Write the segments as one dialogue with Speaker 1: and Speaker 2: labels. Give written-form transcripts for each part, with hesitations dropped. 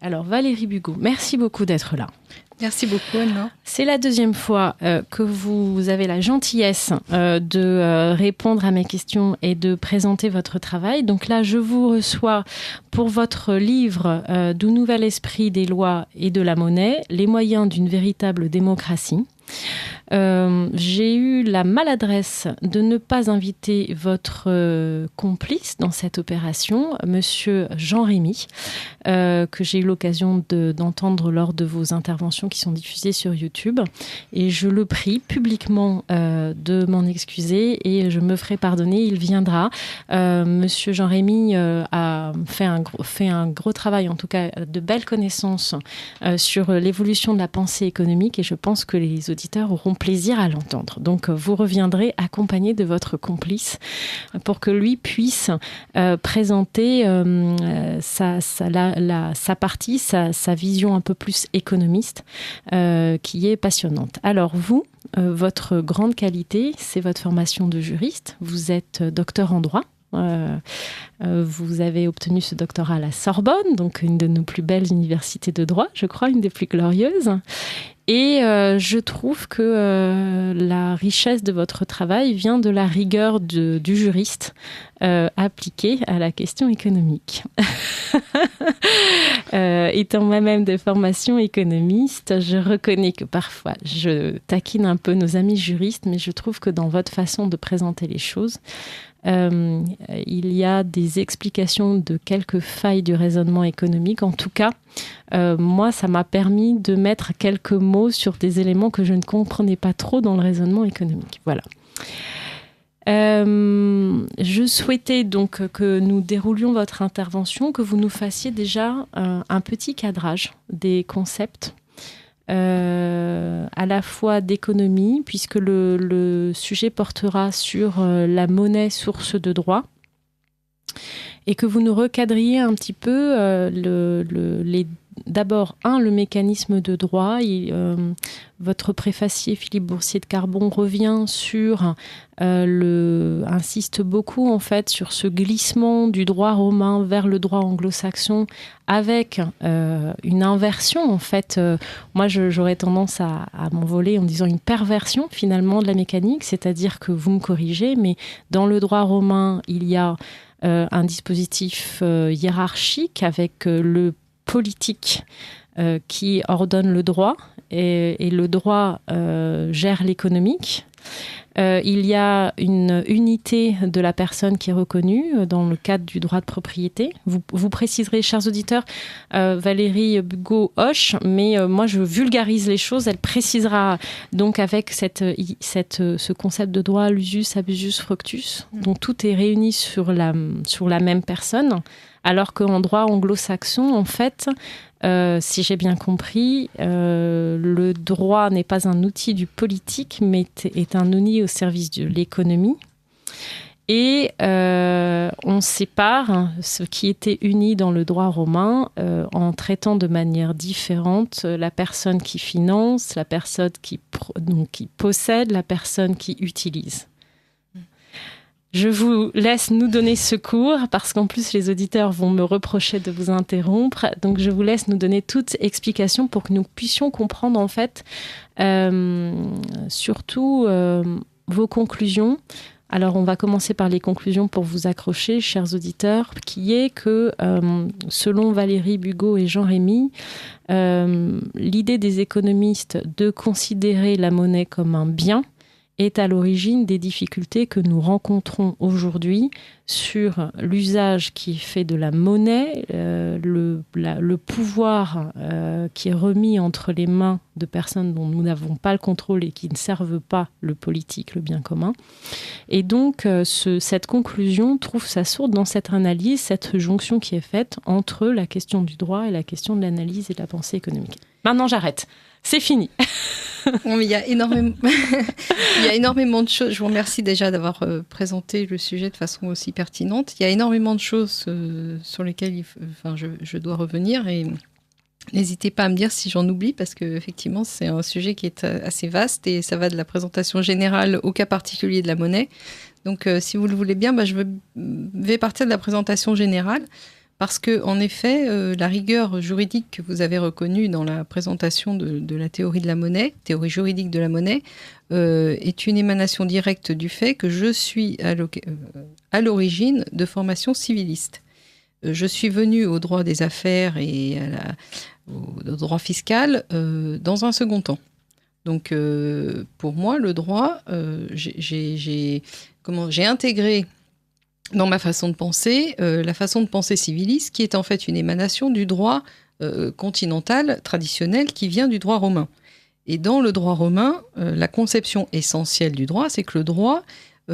Speaker 1: Alors Valérie Bugeaud, merci beaucoup d'être là.
Speaker 2: Merci beaucoup, Anne-Laure.
Speaker 1: C'est la deuxième fois que vous avez la gentillesse de répondre à mes questions et de présenter votre travail. Donc là, je vous reçois pour votre livre Du Nouvel Esprit des lois et de la monnaie, les moyens d'une véritable démocratie. J'ai eu la maladresse de ne pas inviter votre complice dans cette opération, Monsieur Jean Rémy, que j'ai eu l'occasion d'entendre lors de vos interventions qui sont diffusées sur YouTube. Et je le prie publiquement de m'en excuser et je me ferai pardonner, il viendra. Monsieur Jean Rémy a fait un gros travail, en tout cas de belles connaissances sur l'évolution de la pensée économique et je pense que les auditeurs auront plaisir à l'entendre. Donc, vous reviendrez accompagné de votre complice pour que lui puisse présenter sa partie, sa vision un peu plus économiste, qui est passionnante. Alors, vous, votre grande qualité, c'est votre formation de juriste. Vous êtes docteur en droit. Vous avez obtenu ce doctorat à la Sorbonne, donc une de nos plus belles universités de droit, je crois, une des plus glorieuses. Et je trouve que la richesse de votre travail vient de la rigueur du juriste appliquée à la question économique. Étant moi-même de formation économiste, je reconnais que parfois je taquine un peu nos amis juristes, mais je trouve que dans votre façon de présenter les choses, il y a des explications de quelques failles du raisonnement économique. En tout cas, moi, ça m'a permis de mettre quelques mots sur des éléments que je ne comprenais pas trop dans le raisonnement économique. Voilà. Je souhaitais donc que nous déroulions votre intervention, que vous nous fassiez déjà un petit cadrage des concepts à la fois d'économie, puisque le sujet portera sur la monnaie source de droit, et que vous nous recadriez un petit peu d'abord, le mécanisme de droit. Votre préfacier Philippe Boursier de Carbon revient sur, insiste beaucoup en fait sur ce glissement du droit romain vers le droit anglo-saxon avec une inversion en fait. Moi, j'aurais tendance à m'envoler en disant une perversion finalement de la mécanique, c'est-à-dire que vous me corrigez, mais dans le droit romain, il y a un dispositif hiérarchique avec le politique qui ordonne le droit et le droit gère l'économique. Il y a une unité de la personne qui est reconnue dans le cadre du droit de propriété. Vous préciserez, chers auditeurs, Valérie Bugeaud hoche, mais moi je vulgarise les choses. Elle précisera donc avec ce concept de droit l'usus, abusus, fructus, dont tout est réuni sur la même personne. Alors qu'en droit anglo-saxon, en fait, si j'ai bien compris, le droit n'est pas un outil du politique, mais est un outil au service de l'économie. Et on sépare ce qui était uni dans le droit romain en traitant de manière différente la personne qui finance, la personne qui possède, la personne qui utilise. Je vous laisse nous donner secours parce qu'en plus les auditeurs vont me reprocher de vous interrompre. Donc je vous laisse nous donner toute explication pour que nous puissions comprendre en fait surtout vos conclusions. Alors on va commencer par les conclusions pour vous accrocher, chers auditeurs, qui est que selon Valérie Bugeaud et Jean Rémy, l'idée des économistes de considérer la monnaie comme un bien est à l'origine des difficultés que nous rencontrons aujourd'hui sur l'usage qui est fait de la monnaie, le pouvoir qui est remis entre les mains de personnes dont nous n'avons pas le contrôle et qui ne servent pas le politique, le bien commun. Et donc, cette conclusion trouve sa source dans cette analyse, cette jonction qui est faite entre la question du droit et la question de l'analyse et de la pensée économique. Maintenant, j'arrête. C'est fini.
Speaker 2: Bon, mais il y a énormément de choses. Je vous remercie déjà d'avoir présenté le sujet de façon aussi pertinente. Il y a énormément de choses sur lesquelles je dois revenir et n'hésitez pas à me dire si j'en oublie parce qu'effectivement, c'est un sujet qui est assez vaste et ça va de la présentation générale au cas particulier de la monnaie. Donc, si vous le voulez bien, je vais partir de la présentation générale. Parce que, en effet, la rigueur juridique que vous avez reconnue dans la présentation de la théorie de la monnaie, théorie juridique de la monnaie, est une émanation directe du fait que je suis à l'origine de formation civiliste. Je suis venue au droit des affaires et au droit fiscal dans un second temps. Donc, pour moi, le droit, j'ai intégré dans ma façon de penser la façon de penser civiliste, qui est en fait une émanation du droit continental traditionnel qui vient du droit romain. Et dans le droit romain, la conception essentielle du droit, c'est que le droit, en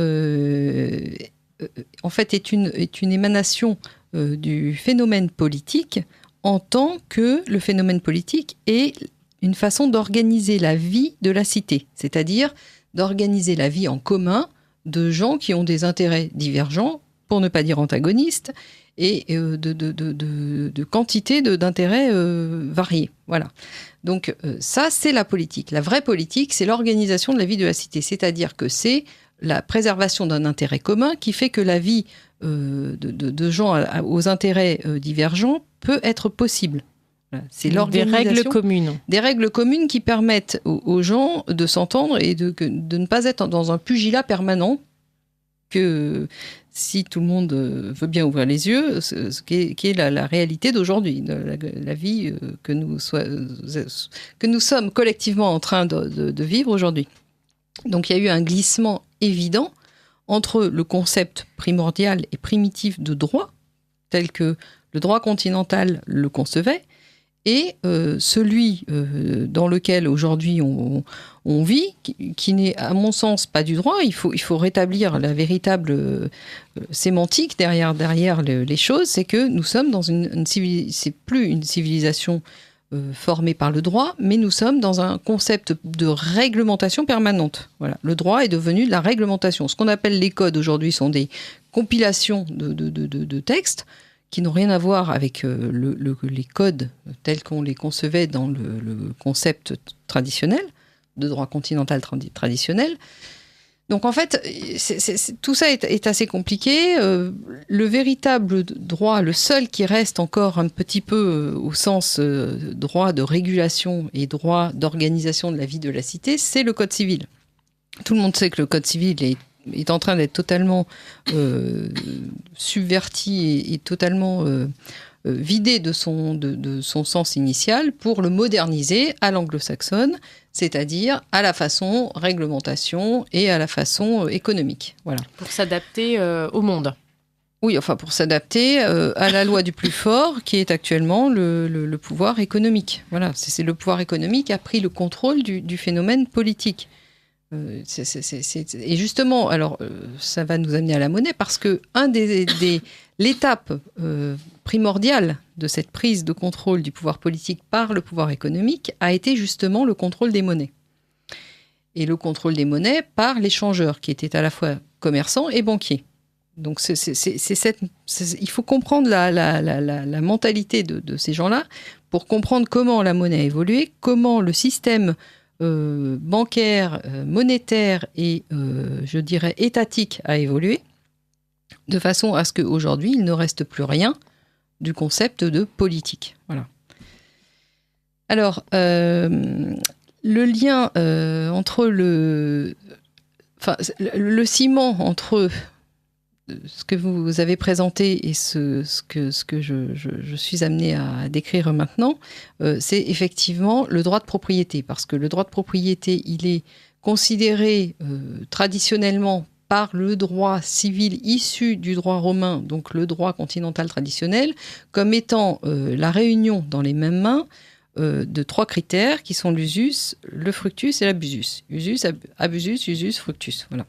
Speaker 2: fait, est une émanation du phénomène politique, en tant que le phénomène politique est une façon d'organiser la vie de la cité, c'est-à-dire d'organiser la vie en commun de gens qui ont des intérêts divergents, pour ne pas dire antagonistes, et de quantité d'intérêts variés. Voilà. Donc ça, c'est la politique. La vraie politique, c'est l'organisation de la vie de la cité, c'est-à-dire que c'est la préservation d'un intérêt commun qui fait que la vie de gens aux intérêts divergents peut être possible. Voilà. C'est l'organisation.
Speaker 1: Des règles communes.
Speaker 2: Des règles communes qui permettent aux gens de s'entendre et de ne pas être dans un pugilat permanent, que si tout le monde veut bien ouvrir les yeux, qui est la réalité d'aujourd'hui, la vie que nous sommes collectivement en train de vivre aujourd'hui. Donc il y a eu un glissement évident entre le concept primordial et primitif de droit, tel que le droit continental le concevait, et celui dans lequel aujourd'hui on vit, qui n'est à mon sens pas du droit. Il faut rétablir la véritable sémantique derrière les choses. C'est que nous sommes dans c'est plus une civilisation formée par le droit, mais nous sommes dans un concept de réglementation permanente. Voilà. Le droit est devenu de la réglementation. Ce qu'on appelle les codes aujourd'hui sont des compilations de textes qui n'ont rien à voir avec les codes tels qu'on les concevait dans le concept traditionnel, de droit continental traditionnel. Donc en fait, tout ça est assez compliqué. Le véritable droit, le seul qui reste encore un petit peu au sens droit de régulation et droit d'organisation de la vie de la cité, c'est le code civil. Tout le monde sait que le code civil est en train d'être totalement subverti et totalement vidé de son sens initial pour le moderniser à l'anglo-saxonne, c'est-à-dire à la façon réglementation et à la façon économique. Voilà.
Speaker 1: Pour s'adapter au monde.
Speaker 2: Oui, enfin pour s'adapter à la loi du plus fort, qui est actuellement le pouvoir économique. Voilà, c'est le pouvoir économique qui a pris le contrôle du phénomène politique. Et justement, alors ça va nous amener à la monnaie, parce que l'étape primordiale de cette prise de contrôle du pouvoir politique par le pouvoir économique a été justement le contrôle des monnaies. Et le contrôle des monnaies par les changeurs, qui étaient à la fois commerçants et banquiers. Donc il faut comprendre la mentalité de ces gens-là pour comprendre comment la monnaie a évolué, comment le système bancaire, monétaire et, je dirais, étatique a évolué, de façon à ce qu'aujourd'hui, il ne reste plus rien du concept de politique. Voilà. Alors, le lien entre le ciment entre ce que vous avez présenté et ce que je suis amenée à décrire maintenant, c'est effectivement le droit de propriété. Parce que le droit de propriété, il est considéré traditionnellement par le droit civil issu du droit romain, donc le droit continental traditionnel, comme étant la réunion dans les mêmes mains de trois critères qui sont l'usus, le fructus et l'abusus. Usus, abusus, usus, fructus. Voilà.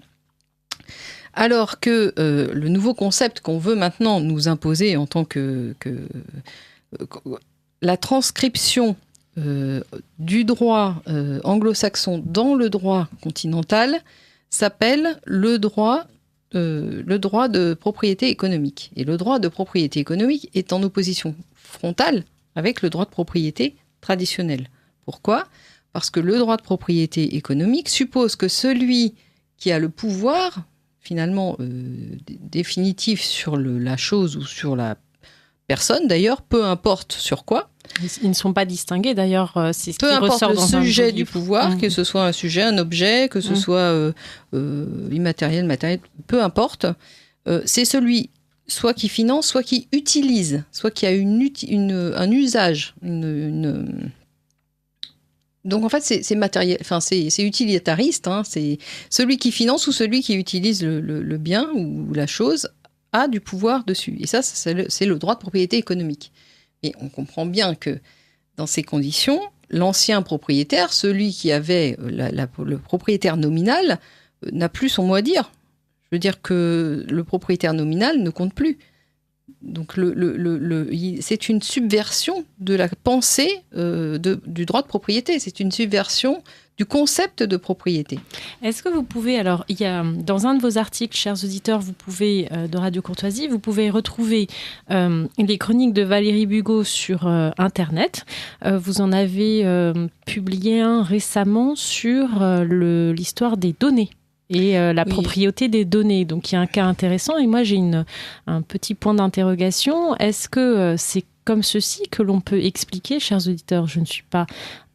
Speaker 2: Alors que le nouveau concept qu'on veut maintenant nous imposer en tant que la transcription du droit anglo-saxon dans le droit continental s'appelle le droit de propriété économique. Et le droit de propriété économique est en opposition frontale avec le droit de propriété traditionnel. Pourquoi ? Parce que le droit de propriété économique suppose que celui qui a le pouvoir finalement définitif sur la chose ou sur la personne d'ailleurs, peu importe sur quoi.
Speaker 1: Ils ne sont pas distingués d'ailleurs, c'est ce qui
Speaker 2: peu
Speaker 1: ressort
Speaker 2: importe
Speaker 1: dans
Speaker 2: le sujet du
Speaker 1: livre.
Speaker 2: pouvoir, que ce soit un sujet, un objet, que ce soit immatériel, matériel, peu importe. C'est celui soit qui finance, soit qui utilise, soit qui a un usage. Donc en fait, c'est matériel, enfin c'est utilitariste. Hein, c'est celui qui finance ou celui qui utilise le bien ou la chose a du pouvoir dessus. Et ça, c'est le droit de propriété économique. Et on comprend bien que dans ces conditions, l'ancien propriétaire, celui qui avait le propriétaire nominal, n'a plus son mot à dire. Je veux dire que le propriétaire nominal ne compte plus. Donc c'est une subversion de la pensée du droit de propriété. C'est une subversion du concept de propriété.
Speaker 1: Est-ce que vous pouvez, alors, il y a dans un de vos articles, chers auditeurs, vous pouvez, de Radio Courtoisie, vous pouvez retrouver les chroniques de Valérie Bugeaud sur Internet. Vous en avez publié un récemment sur l'histoire des données et la propriété des données. Donc, il y a un cas intéressant et moi, j'ai un petit point d'interrogation. Est-ce que c'est comme ceci que l'on peut expliquer, chers auditeurs, je ne suis pas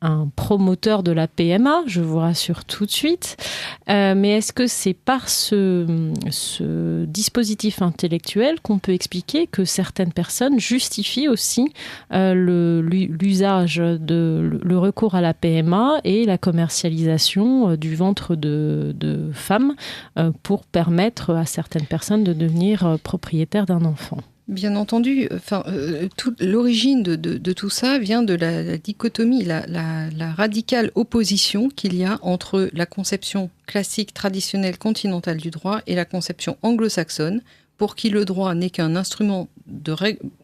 Speaker 1: un promoteur de la PMA, je vous rassure tout de suite, mais est-ce que c'est par ce dispositif intellectuel qu'on peut expliquer que certaines personnes justifient aussi l'usage le recours à la PMA et la commercialisation du ventre de femmes pour permettre à certaines personnes de devenir propriétaires d'un enfant?
Speaker 2: Bien entendu, l'origine de tout ça vient de la dichotomie, la radicale opposition qu'il y a entre la conception classique, traditionnelle, continentale du droit et la conception anglo-saxonne, pour qui le droit n'est qu'un instrument,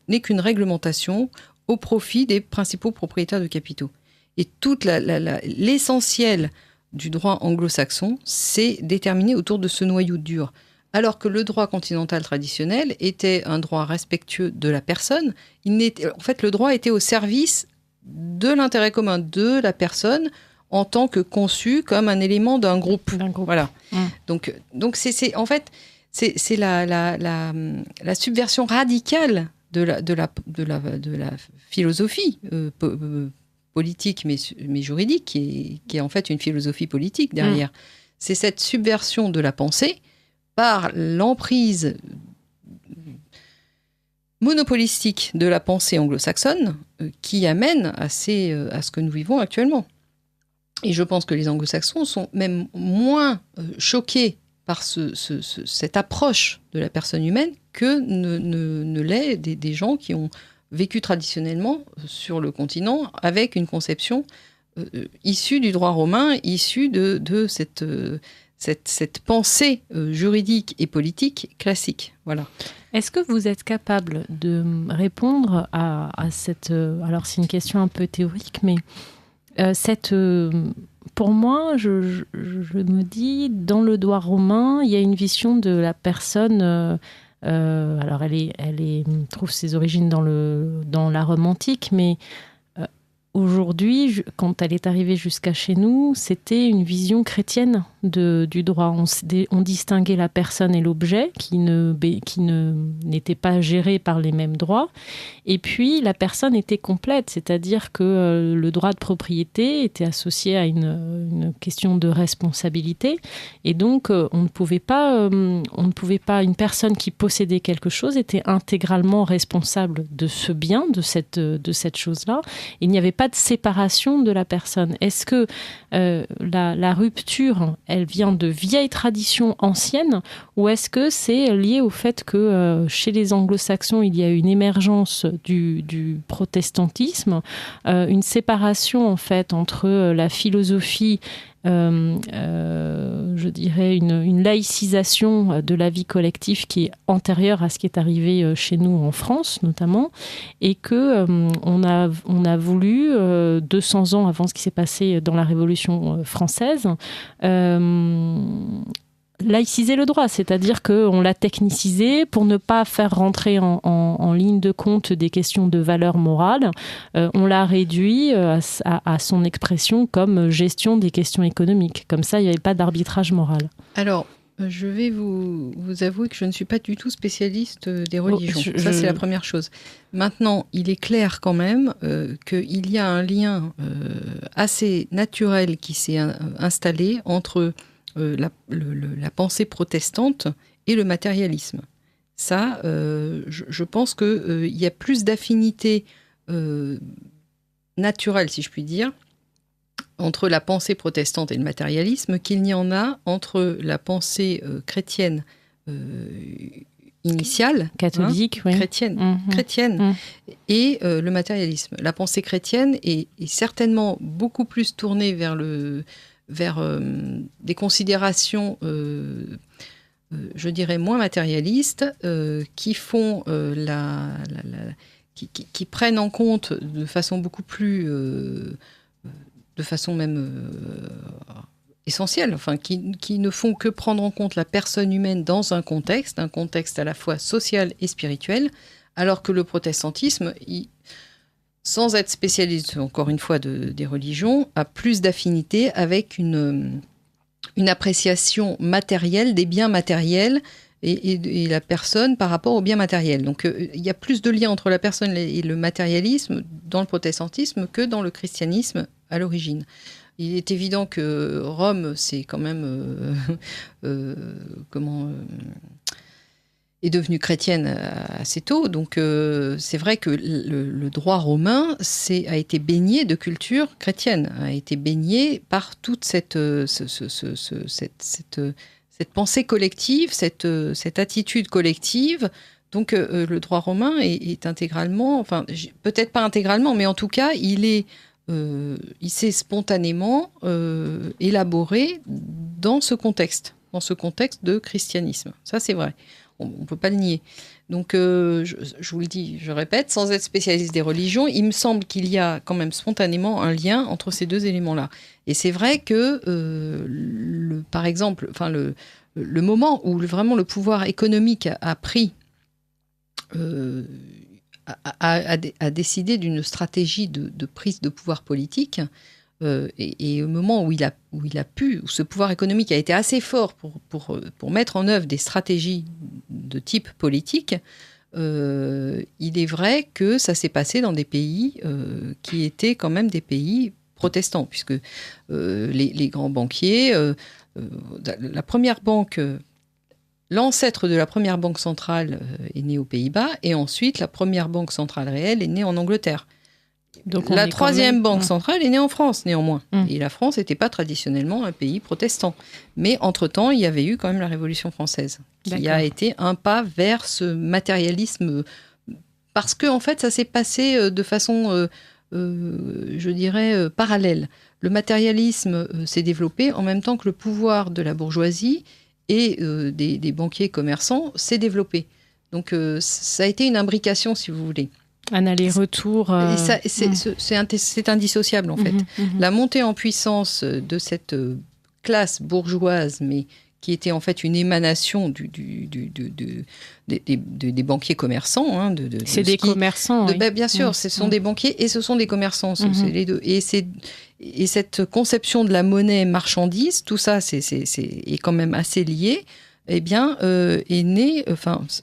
Speaker 2: n'est qu'une réglementation au profit des principaux propriétaires de capitaux. Et toute l'essentiel du droit anglo-saxon, c'est déterminé autour de ce noyau dur. Alors que le droit continental traditionnel était un droit respectueux de la personne, en fait, le droit était au service de l'intérêt commun de la personne en tant que conçu comme un élément d'un groupe. Voilà. Donc c'est en fait c'est la subversion radicale de la philosophie politique mais juridique qui est en fait une philosophie politique derrière. C'est cette subversion de la pensée par l'emprise monopolistique de la pensée anglo-saxonne qui amène à ce que nous vivons actuellement. Et je pense que les anglo-saxons sont même moins choqués par cette approche de la personne humaine que ne l'est des gens qui ont vécu traditionnellement sur le continent avec une conception issue du droit romain, issue de cette pensée juridique et politique classique. Voilà.
Speaker 1: Est-ce que vous êtes capable de répondre à cette... alors, c'est une question un peu théorique, mais pour moi, je me dis, dans le droit romain, il y a une vision de la personne... alors, elle trouve ses origines dans la Rome antique, mais... aujourd'hui, quand elle est arrivée jusqu'à chez nous, c'était une vision chrétienne du droit. On distinguait la personne et l'objet qui n'étaient pas gérés par les mêmes droits. Et puis, la personne était complète, c'est-à-dire que le droit de propriété était associé à une question de responsabilité. Et donc, on ne pouvait pas, une personne qui possédait quelque chose était intégralement responsable de ce bien, de cette chose-là. Il n'y avait pas de séparation de la personne. Est-ce que la rupture, elle vient de vieilles traditions anciennes, ou est-ce que c'est lié au fait que chez les anglo-saxons, il y a une émergence du protestantisme, une séparation en fait entre la philosophie, je dirais une laïcisation de la vie collective qui est antérieure à ce qui est arrivé chez nous en France notamment, et que on a voulu 200 ans avant ce qui s'est passé dans la Révolution française laïciser le droit, c'est-à-dire qu'on l'a technicisé pour ne pas faire rentrer en ligne de compte des questions de valeur morale. On l'a réduit à son expression comme gestion des questions économiques. Comme ça, il n'y avait pas d'arbitrage moral.
Speaker 2: Alors, Je vais vous avouer que je ne suis pas du tout spécialiste des religions. Ça, c'est la première chose. Maintenant, il est clair quand même qu'il y a un lien assez naturel qui s'est installé entre la pensée protestante et le matérialisme. Ça, je pense qu'il y a plus d'affinité naturelle, si je puis dire, entre la pensée protestante et le matérialisme qu'il n'y en a entre la pensée chrétienne initiale,
Speaker 1: catholique, oui.
Speaker 2: chrétienne et le matérialisme. La pensée chrétienne est certainement beaucoup plus tournée vers des considérations, je dirais, moins matérialistes, qui font qui prennent en compte de façon beaucoup plus de façon même essentielle, enfin, qui ne font que prendre en compte la personne humaine dans un contexte à la fois social et spirituel, alors que le protestantisme, sans être spécialiste, encore une fois, des religions, a plus d'affinité avec une appréciation matérielle des biens matériels et la personne par rapport aux biens matériels. Donc il y a plus de lien entre la personne et le matérialisme dans le protestantisme que dans le christianisme à l'origine. Il est évident que Rome, c'est quand même est devenue chrétienne assez tôt. Donc c'est vrai que le droit romain a été baigné de culture chrétienne, a été baigné par toute cette pensée collective, cette attitude collective. Donc le droit romain est intégralement, enfin peut-être pas intégralement, mais en tout cas il s'est spontanément élaboré dans ce contexte de christianisme. Ça c'est vrai, on ne peut pas le nier. Donc je vous le dis, je répète, sans être spécialiste des religions, il me semble qu'il y a quand même spontanément un lien entre ces deux éléments-là. Et c'est vrai que, par exemple, le moment où vraiment le pouvoir économique a pris, a décidé d'une stratégie de prise de pouvoir politique, et au moment où où ce pouvoir économique a été assez fort pour mettre en œuvre des stratégies de type politique, il est vrai que ça s'est passé dans des pays qui étaient quand même des pays protestants, puisque les grands banquiers, la première banque, l'ancêtre de la première banque centrale est né aux Pays-Bas, et ensuite la première banque centrale réelle est née en Angleterre. Donc la troisième banque centrale est née en France, néanmoins. Et la France n'était pas traditionnellement un pays protestant. Mais entre-temps, il y avait eu quand même la Révolution française, qui a été un pas vers ce matérialisme. Parce que, en fait, ça s'est passé de façon, je dirais, parallèle. Le matérialisme s'est développé en même temps que le pouvoir de la bourgeoisie et des banquiers commerçants s'est développé. Donc ça a été une imbrication, si vous voulez.
Speaker 1: Un aller-retour.
Speaker 2: C'est indissociable, en fait. La montée en puissance de cette classe bourgeoise, mais qui était en fait une émanation des banquiers commerçants. Hein,
Speaker 1: c'est des commerçants, oui.
Speaker 2: Bien sûr, ce sont des banquiers et ce sont des commerçants, c'est les deux. Et cette conception de la monnaie marchandise, tout ça est quand même assez lié, eh bien, est né,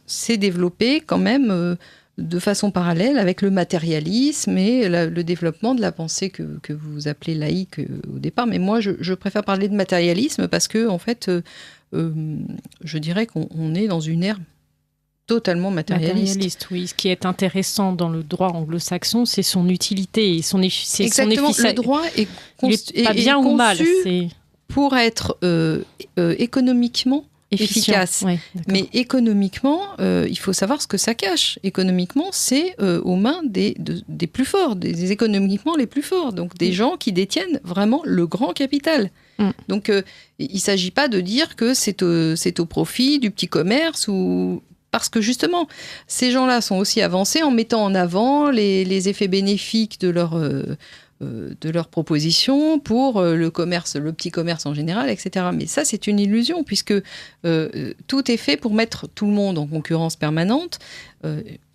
Speaker 2: s'est développé quand même de façon parallèle avec le matérialisme et le développement de la pensée que vous appelez laïque au départ. Mais moi, je préfère parler de matérialisme parce que, en fait, je dirais qu'on est dans une ère totalement matérialiste.
Speaker 1: Oui. Ce qui est intéressant dans le droit anglo-saxon, c'est son utilité et son efficacité.
Speaker 2: Exactement. Le droit est
Speaker 1: pas bien ou mal,
Speaker 2: pour être économiquement efficace.
Speaker 1: Ouais,
Speaker 2: mais économiquement, il faut savoir ce que ça cache. Économiquement, c'est aux mains des plus forts, des économiquement les plus forts. Donc des gens qui détiennent vraiment le grand capital. Donc il ne s'agit pas de dire que c'est au profit du petit commerce ou... Parce que justement, ces gens-là sont aussi avancés en mettant en avant les effets bénéfiques de leurs propositions pour le commerce, le petit commerce en général, etc. Mais ça, c'est une illusion, puisque tout est fait pour mettre tout le monde en concurrence permanente.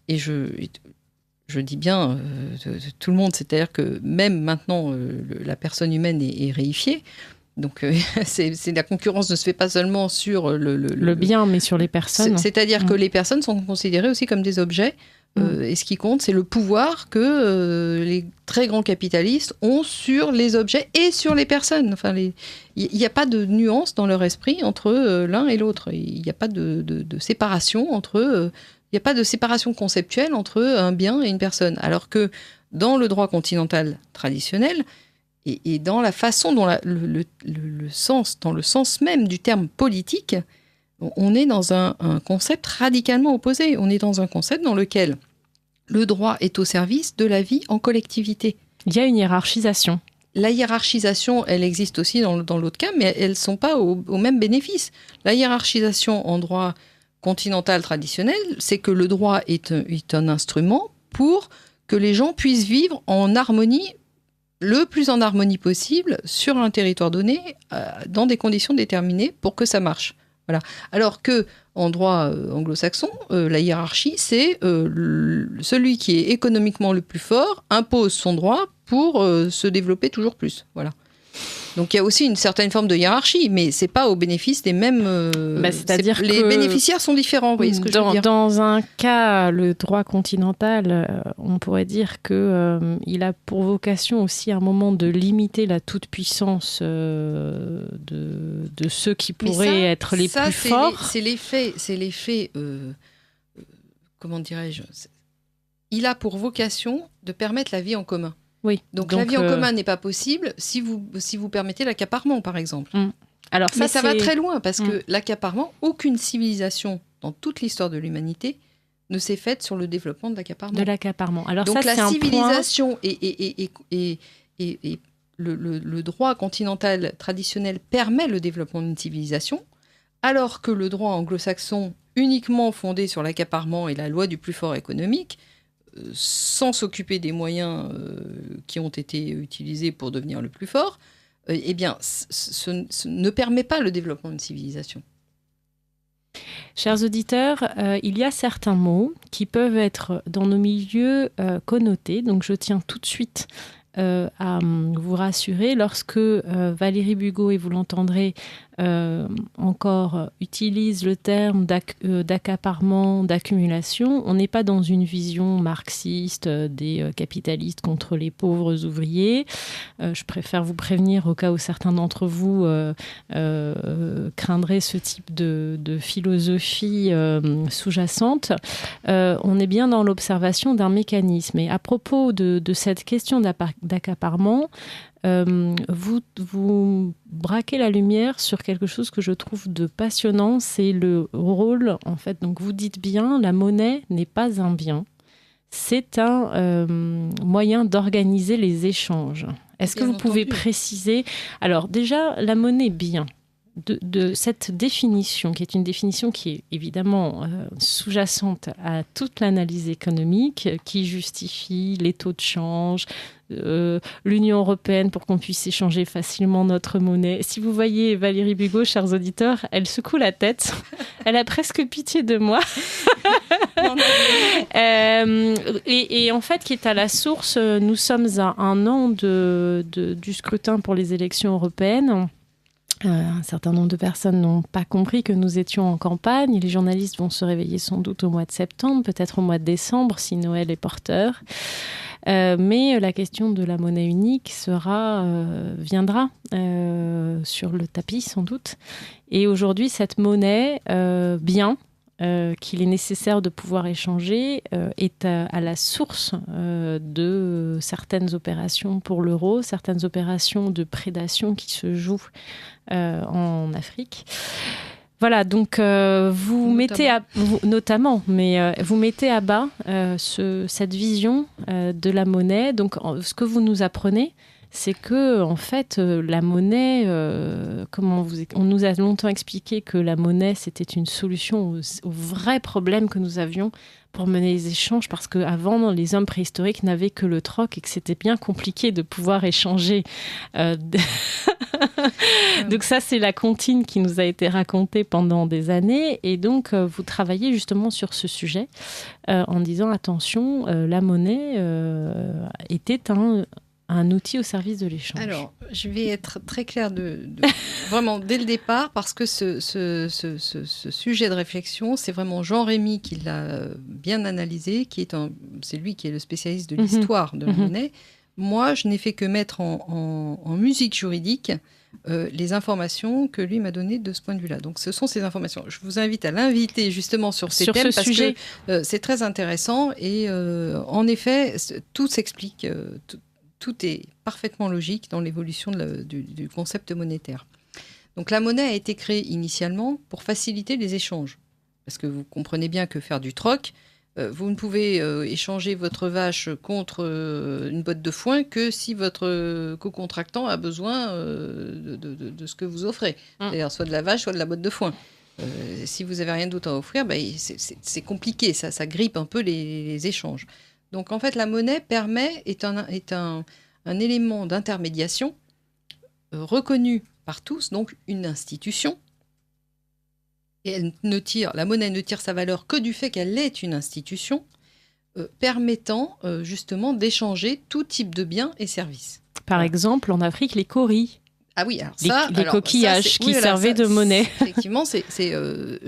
Speaker 2: Et je dis bien tout le monde, c'est-à-dire que même maintenant, la personne humaine est réifiée. Donc, la concurrence ne se fait pas seulement sur
Speaker 1: le bien, mais sur les personnes.
Speaker 2: C'est-à-dire que les personnes sont considérées aussi comme des objets. Et ce qui compte, c'est le pouvoir que les très grands capitalistes ont sur les objets et sur les personnes. Enfin, il n'y a pas de nuance dans leur esprit entre l'un et l'autre. Il n'y a pas de séparation entre il n'y a pas de séparation conceptuelle entre un bien et une personne. Alors que dans le droit continental traditionnel, et dans la façon dont dans le sens même du terme politique, on est dans un concept radicalement opposé. On est dans un concept dans lequel le droit est au service de la vie en collectivité.
Speaker 1: Il y a une hiérarchisation.
Speaker 2: La hiérarchisation, elle existe aussi dans l'autre cas, mais elles ne sont pas au même bénéfice. La hiérarchisation en droit continental traditionnel, c'est que le droit est un instrument pour que les gens puissent vivre en harmonie, le plus en harmonie possible, sur un territoire donné, dans des conditions déterminées pour que ça marche. Voilà. Alors que en droit anglo-saxon, la hiérarchie, c'est celui qui est économiquement le plus fort impose son droit pour se développer toujours plus. Voilà. Donc il y a aussi une certaine forme de hiérarchie, mais c'est pas au bénéfice des mêmes.
Speaker 1: C'est-à-dire que
Speaker 2: les bénéficiaires sont différents. Vous voyez ce que je veux dire ?
Speaker 1: Dans un cas, le droit continental, on pourrait dire que il a pour vocation aussi à un moment de limiter la toute-puissance de ceux qui pourraient être les plus forts.
Speaker 2: C'est l'effet. Comment dirais-je ? Il a pour vocation de permettre la vie en commun.
Speaker 1: Oui.
Speaker 2: Donc la vie en commun n'est pas possible si vous permettez l'accaparement, par exemple.
Speaker 1: Alors
Speaker 2: mais ça va très loin, parce que l'accaparement, aucune civilisation dans toute l'histoire de l'humanité ne s'est faite sur le développement de l'accaparement.
Speaker 1: De l'accaparement. Alors
Speaker 2: donc
Speaker 1: ça,
Speaker 2: la civilisation et le droit continental traditionnel permet le développement d'une civilisation, alors que le droit anglo-saxon, uniquement fondé sur l'accaparement et la loi du plus fort économique, sans s'occuper des moyens qui ont été utilisés pour devenir le plus fort, eh bien, ce ne permet pas le développement d'une civilisation.
Speaker 1: Chers auditeurs, il y a certains mots qui peuvent être dans nos milieux connotés, donc je tiens tout de suite à vous rassurer. Lorsque Valérie Bugeaud, et vous l'entendrez encore, utilise le terme d'accaparement, d'accumulation, on n'est pas dans une vision marxiste des capitalistes contre les pauvres ouvriers. Je préfère vous prévenir au cas où certains d'entre vous craindraient ce type de philosophie sous-jacente. On est bien dans l'observation d'un mécanisme. Et à propos de cette question d'accaparement, vous braquez la lumière sur quelque chose que je trouve de passionnant, c'est le rôle, en fait, donc vous dites bien, la monnaie n'est pas un bien, c'est un moyen d'organiser les échanges. Est-ce que vous pouvez préciser ? Alors déjà, la monnaie bien, de cette définition, qui est une définition qui est évidemment sous-jacente à toute l'analyse économique, qui justifie les taux de change, l'Union européenne pour qu'on puisse échanger facilement notre monnaie. Si vous voyez Valérie Bugeaud, chers auditeurs, elle secoue la tête. Elle a presque pitié de moi. Et en fait, qui est à la source, nous sommes à un an du scrutin pour les élections européennes. Un certain nombre de personnes n'ont pas compris que nous étions en campagne. Les journalistes vont se réveiller sans doute au mois de septembre, peut-être au mois de décembre, si Noël est porteur. Mais la question de la monnaie unique viendra sur le tapis, sans doute. Et aujourd'hui, cette monnaie, qu'il est nécessaire de pouvoir échanger, est à la source de certaines opérations pour l'euro, certaines opérations de prédation qui se jouent en Afrique. Voilà, donc vous mettez à bas cette vision de la monnaie. Donc ce que vous nous apprenez, c'est que en fait la monnaie, on nous a longtemps expliqué que la monnaie c'était une solution aux vrais problèmes que nous avions pour mener les échanges, parce qu'avant, les hommes préhistoriques n'avaient que le troc et que c'était bien compliqué de pouvoir échanger. Donc ça, c'est la comptine qui nous a été racontée pendant des années. Et donc, vous travaillez justement sur ce sujet en disant, attention, la monnaie était un outil au service de l'échange?
Speaker 2: Alors, je vais être très claire vraiment dès le départ, parce que ce sujet de réflexion, c'est vraiment Jean-Rémy qui l'a bien analysé, c'est lui qui est le spécialiste de l'histoire de la monnaie. Moi, je n'ai fait que mettre en musique juridique les informations que lui m'a données de ce point de vue-là. Donc, ce sont ces informations. Je vous invite à l'inviter justement sur ces thèmes, parce que c'est très intéressant et en effet, tout s'explique. Tout est parfaitement logique dans l'évolution du concept monétaire. Donc la monnaie a été créée initialement pour faciliter les échanges. Parce que vous comprenez bien que faire du troc, vous ne pouvez échanger votre vache contre une botte de foin que si votre co-contractant a besoin de ce que vous offrez. C'est-à-dire soit de la vache, soit de la botte de foin. Si vous n'avez rien d'autre à offrir, c'est compliqué, ça grippe un peu les échanges. Donc en fait, la monnaie est un élément d'intermédiation reconnu par tous, donc une institution. Et la monnaie ne tire sa valeur que du fait qu'elle est une institution, permettant justement d'échanger tout type de biens et services.
Speaker 1: Par exemple, en Afrique, les kauris.
Speaker 2: Ah oui,
Speaker 1: les coquillages qui servaient de monnaie.
Speaker 2: Effectivement, c'est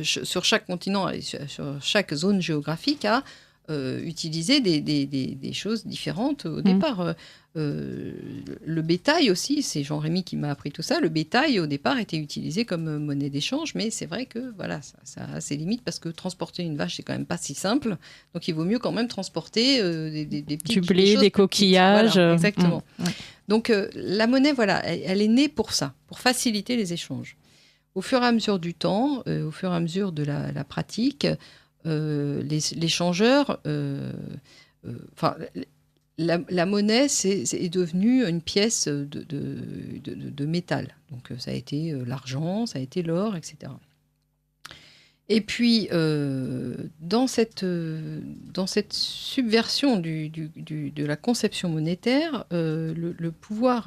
Speaker 2: sur chaque continent et sur chaque zone géographique à utiliser des choses différentes au départ. Le bétail aussi, c'est Jean-Rémy qui m'a appris tout ça. Le bétail, au départ, était utilisé comme monnaie d'échange, mais c'est vrai que voilà, ça a ses limites, parce que transporter une vache, c'est quand même pas si simple. Donc, il vaut mieux quand même transporter
Speaker 1: du blé, des coquillages.
Speaker 2: Voilà, exactement. Donc, la monnaie, voilà, elle est née pour ça, pour faciliter les échanges. Au fur et à mesure du temps, au fur et à mesure de la pratique, les changeurs, la monnaie est devenue une pièce de métal. Donc ça a été l'argent, ça a été l'or, etc. Et puis dans cette subversion de la conception monétaire, le pouvoir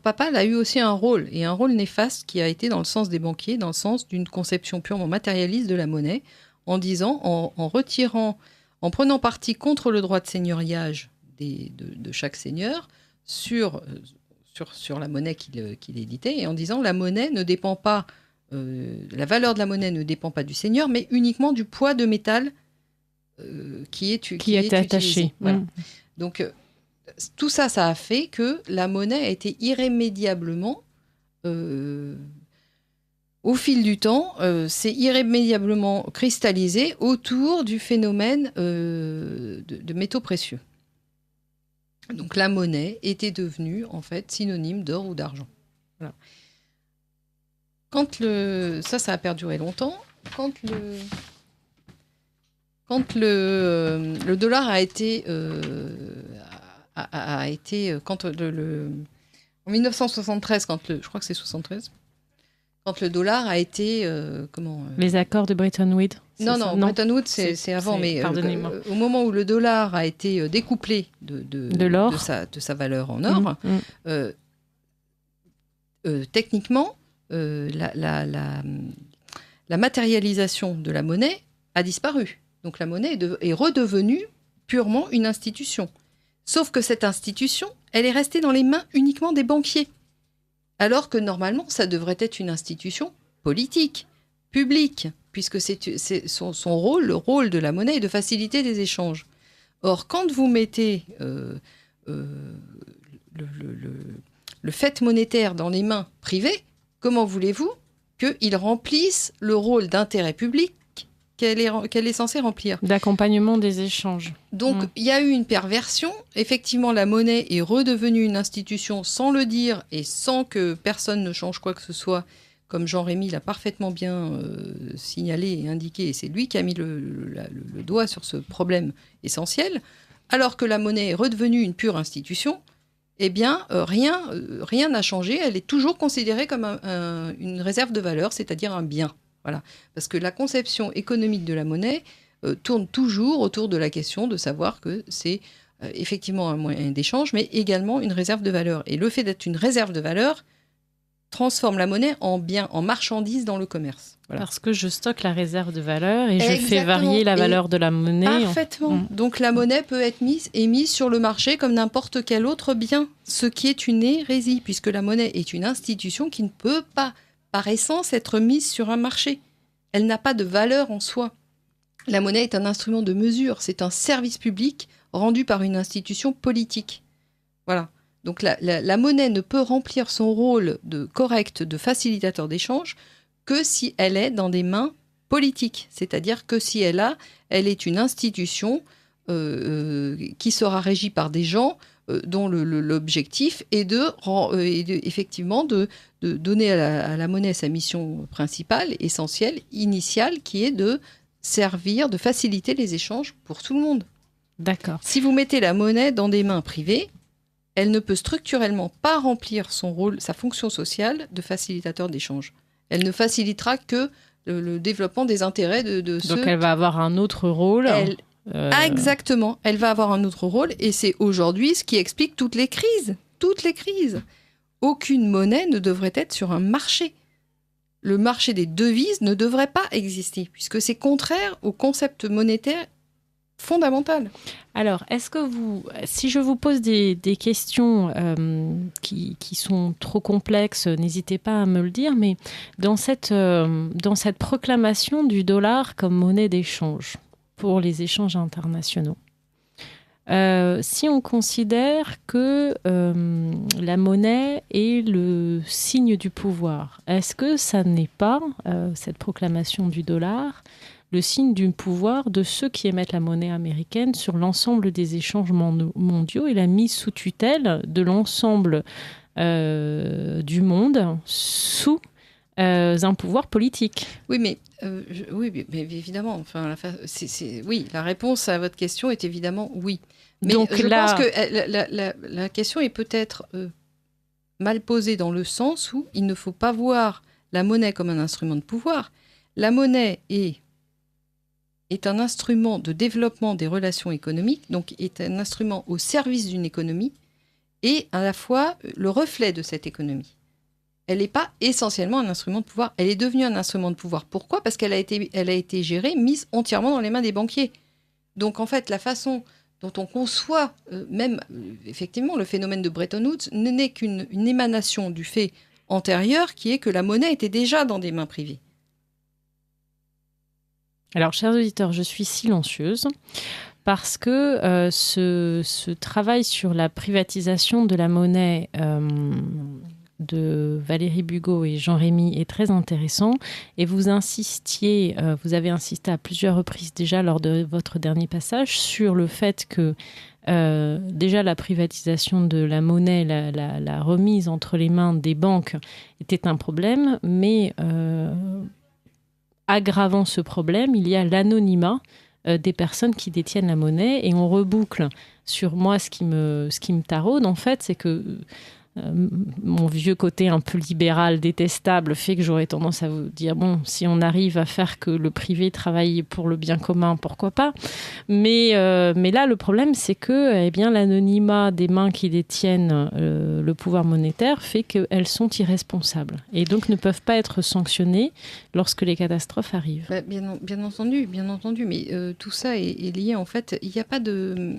Speaker 2: papal a eu aussi un rôle, et un rôle néfaste qui a été dans le sens des banquiers, dans le sens d'une conception purement matérialiste de la monnaie, en disant, en prenant parti contre le droit de seigneuriage de chaque seigneur sur la monnaie qu'il éditait, et en disant la monnaie ne dépend pas, la valeur de la monnaie ne dépend pas du seigneur, mais uniquement du poids de métal qui est attaché. Voilà. Donc tout ça a fait que la monnaie a été irrémédiablement, au fil du temps, s'est irrémédiablement cristallisée autour du phénomène de métaux précieux. Donc la monnaie était devenue en fait synonyme d'or ou d'argent. Voilà. Ça a perduré longtemps. Quand le dollar a été en 1973, je crois que c'est 73, quand le dollar a été
Speaker 1: les accords de Bretton Woods.
Speaker 2: Non, Bretton Woods c'est avant, mais au moment où le dollar a été découplé de l'or, de sa valeur en or, techniquement la matérialisation de la monnaie a disparu. Donc la monnaie est redevenue purement une institution. Sauf que cette institution, elle est restée dans les mains uniquement des banquiers. Alors que normalement, ça devrait être une institution politique, publique, puisque c'est son rôle, le rôle de la monnaie est de faciliter les échanges. Or, quand vous mettez le fait monétaire dans les mains privées, comment voulez-vous qu'il remplisse le rôle d'intérêt public qu'elle est censée remplir?
Speaker 1: D'accompagnement des échanges.
Speaker 2: Donc, il y a eu une perversion. Effectivement, la monnaie est redevenue une institution sans le dire et sans que personne ne change quoi que ce soit, comme Jean-Rémy l'a parfaitement bien signalé et indiqué, et c'est lui qui a mis le doigt sur ce problème essentiel. Alors que la monnaie est redevenue une pure institution, eh bien, rien n'a changé. Elle est toujours considérée comme une réserve de valeur, c'est-à-dire un bien. Voilà. Parce que la conception économique de la monnaie tourne toujours autour de la question de savoir que c'est effectivement un moyen d'échange, mais également une réserve de valeur. Et le fait d'être une réserve de valeur transforme la monnaie en bien, en marchandise dans le commerce. Voilà.
Speaker 1: Parce que je stocke la réserve de valeur et je
Speaker 2: Exactement.
Speaker 1: fais varier la valeur de la monnaie.
Speaker 2: Parfaitement. Donc la monnaie peut être émise sur le marché comme n'importe quel autre bien, ce qui est une hérésie, puisque la monnaie est une institution qui ne peut pas, par essence, être mise sur un marché. Elle n'a pas de valeur en soi. La monnaie est un instrument de mesure, c'est un service public rendu par une institution politique. Voilà. Donc la monnaie ne peut remplir son rôle correct de facilitateur d'échange que si elle est dans des mains politiques. C'est-à-dire que si elle est une institution qui sera régie par des gens dont l'objectif est effectivement de donner à la monnaie sa mission principale, essentielle, initiale, qui est de servir, de faciliter les échanges pour tout le monde.
Speaker 1: D'accord.
Speaker 2: Si vous mettez la monnaie dans des mains privées, elle ne peut structurellement pas remplir son rôle, sa fonction sociale de facilitateur d'échange. Elle ne facilitera que le développement des intérêts de ceux...
Speaker 1: Donc elle va avoir un autre rôle.
Speaker 2: Exactement, elle va avoir un autre rôle et c'est aujourd'hui ce qui explique toutes les crises. Toutes les crises. Aucune monnaie ne devrait être sur un marché. Le marché des devises ne devrait pas exister puisque c'est contraire au concept monétaire fondamental.
Speaker 1: Alors, si je vous pose des questions qui sont trop complexes, n'hésitez pas à me le dire, mais dans cette proclamation du dollar comme monnaie d'échange pour les échanges internationaux, si on considère que la monnaie est le signe du pouvoir, est-ce que ça n'est pas, cette proclamation du dollar, le signe du pouvoir de ceux qui émettent la monnaie américaine sur l'ensemble des échanges mondiaux et la mise sous tutelle de l'ensemble du monde sous un pouvoir politique?
Speaker 2: Oui, mais évidemment. Enfin, oui, la réponse à votre question est évidemment oui. Mais
Speaker 1: donc,
Speaker 2: je pense que la question est peut-être mal posée dans le sens où il ne faut pas voir la monnaie comme un instrument de pouvoir. La monnaie est un instrument de développement des relations économiques, donc est un instrument au service d'une économie et à la fois le reflet de cette économie. Elle n'est pas essentiellement un instrument de pouvoir. Elle est devenue un instrument de pouvoir. Pourquoi ? Parce qu'elle a été gérée, mise entièrement dans les mains des banquiers. Donc en fait, la façon dont on conçoit effectivement le phénomène de Bretton Woods n'est qu'une émanation du fait antérieur qui est que la monnaie était déjà dans des mains privées.
Speaker 1: Alors, chers auditeurs, je suis silencieuse parce que ce travail sur la privatisation de la monnaie de Valérie Bugeaud et Jean-Rémy est très intéressant. Et vous avez insisté à plusieurs reprises déjà lors de votre dernier passage sur le fait que déjà la privatisation de la monnaie, la remise entre les mains des banques était un problème, mais aggravant ce problème, il y a l'anonymat des personnes qui détiennent la monnaie. Et on reboucle sur moi ce qui me taraude, en fait, c'est que mon vieux côté un peu libéral détestable fait que j'aurais tendance à vous dire, bon, si on arrive à faire que le privé travaille pour le bien commun, pourquoi pas. Mais là, le problème, c'est que l'anonymat des mains qui détiennent le pouvoir monétaire fait qu'elles sont irresponsables et donc ne peuvent pas être sanctionnées lorsque les catastrophes arrivent.
Speaker 2: Bien entendu, mais tout ça est lié, en fait, il n'y a pas de...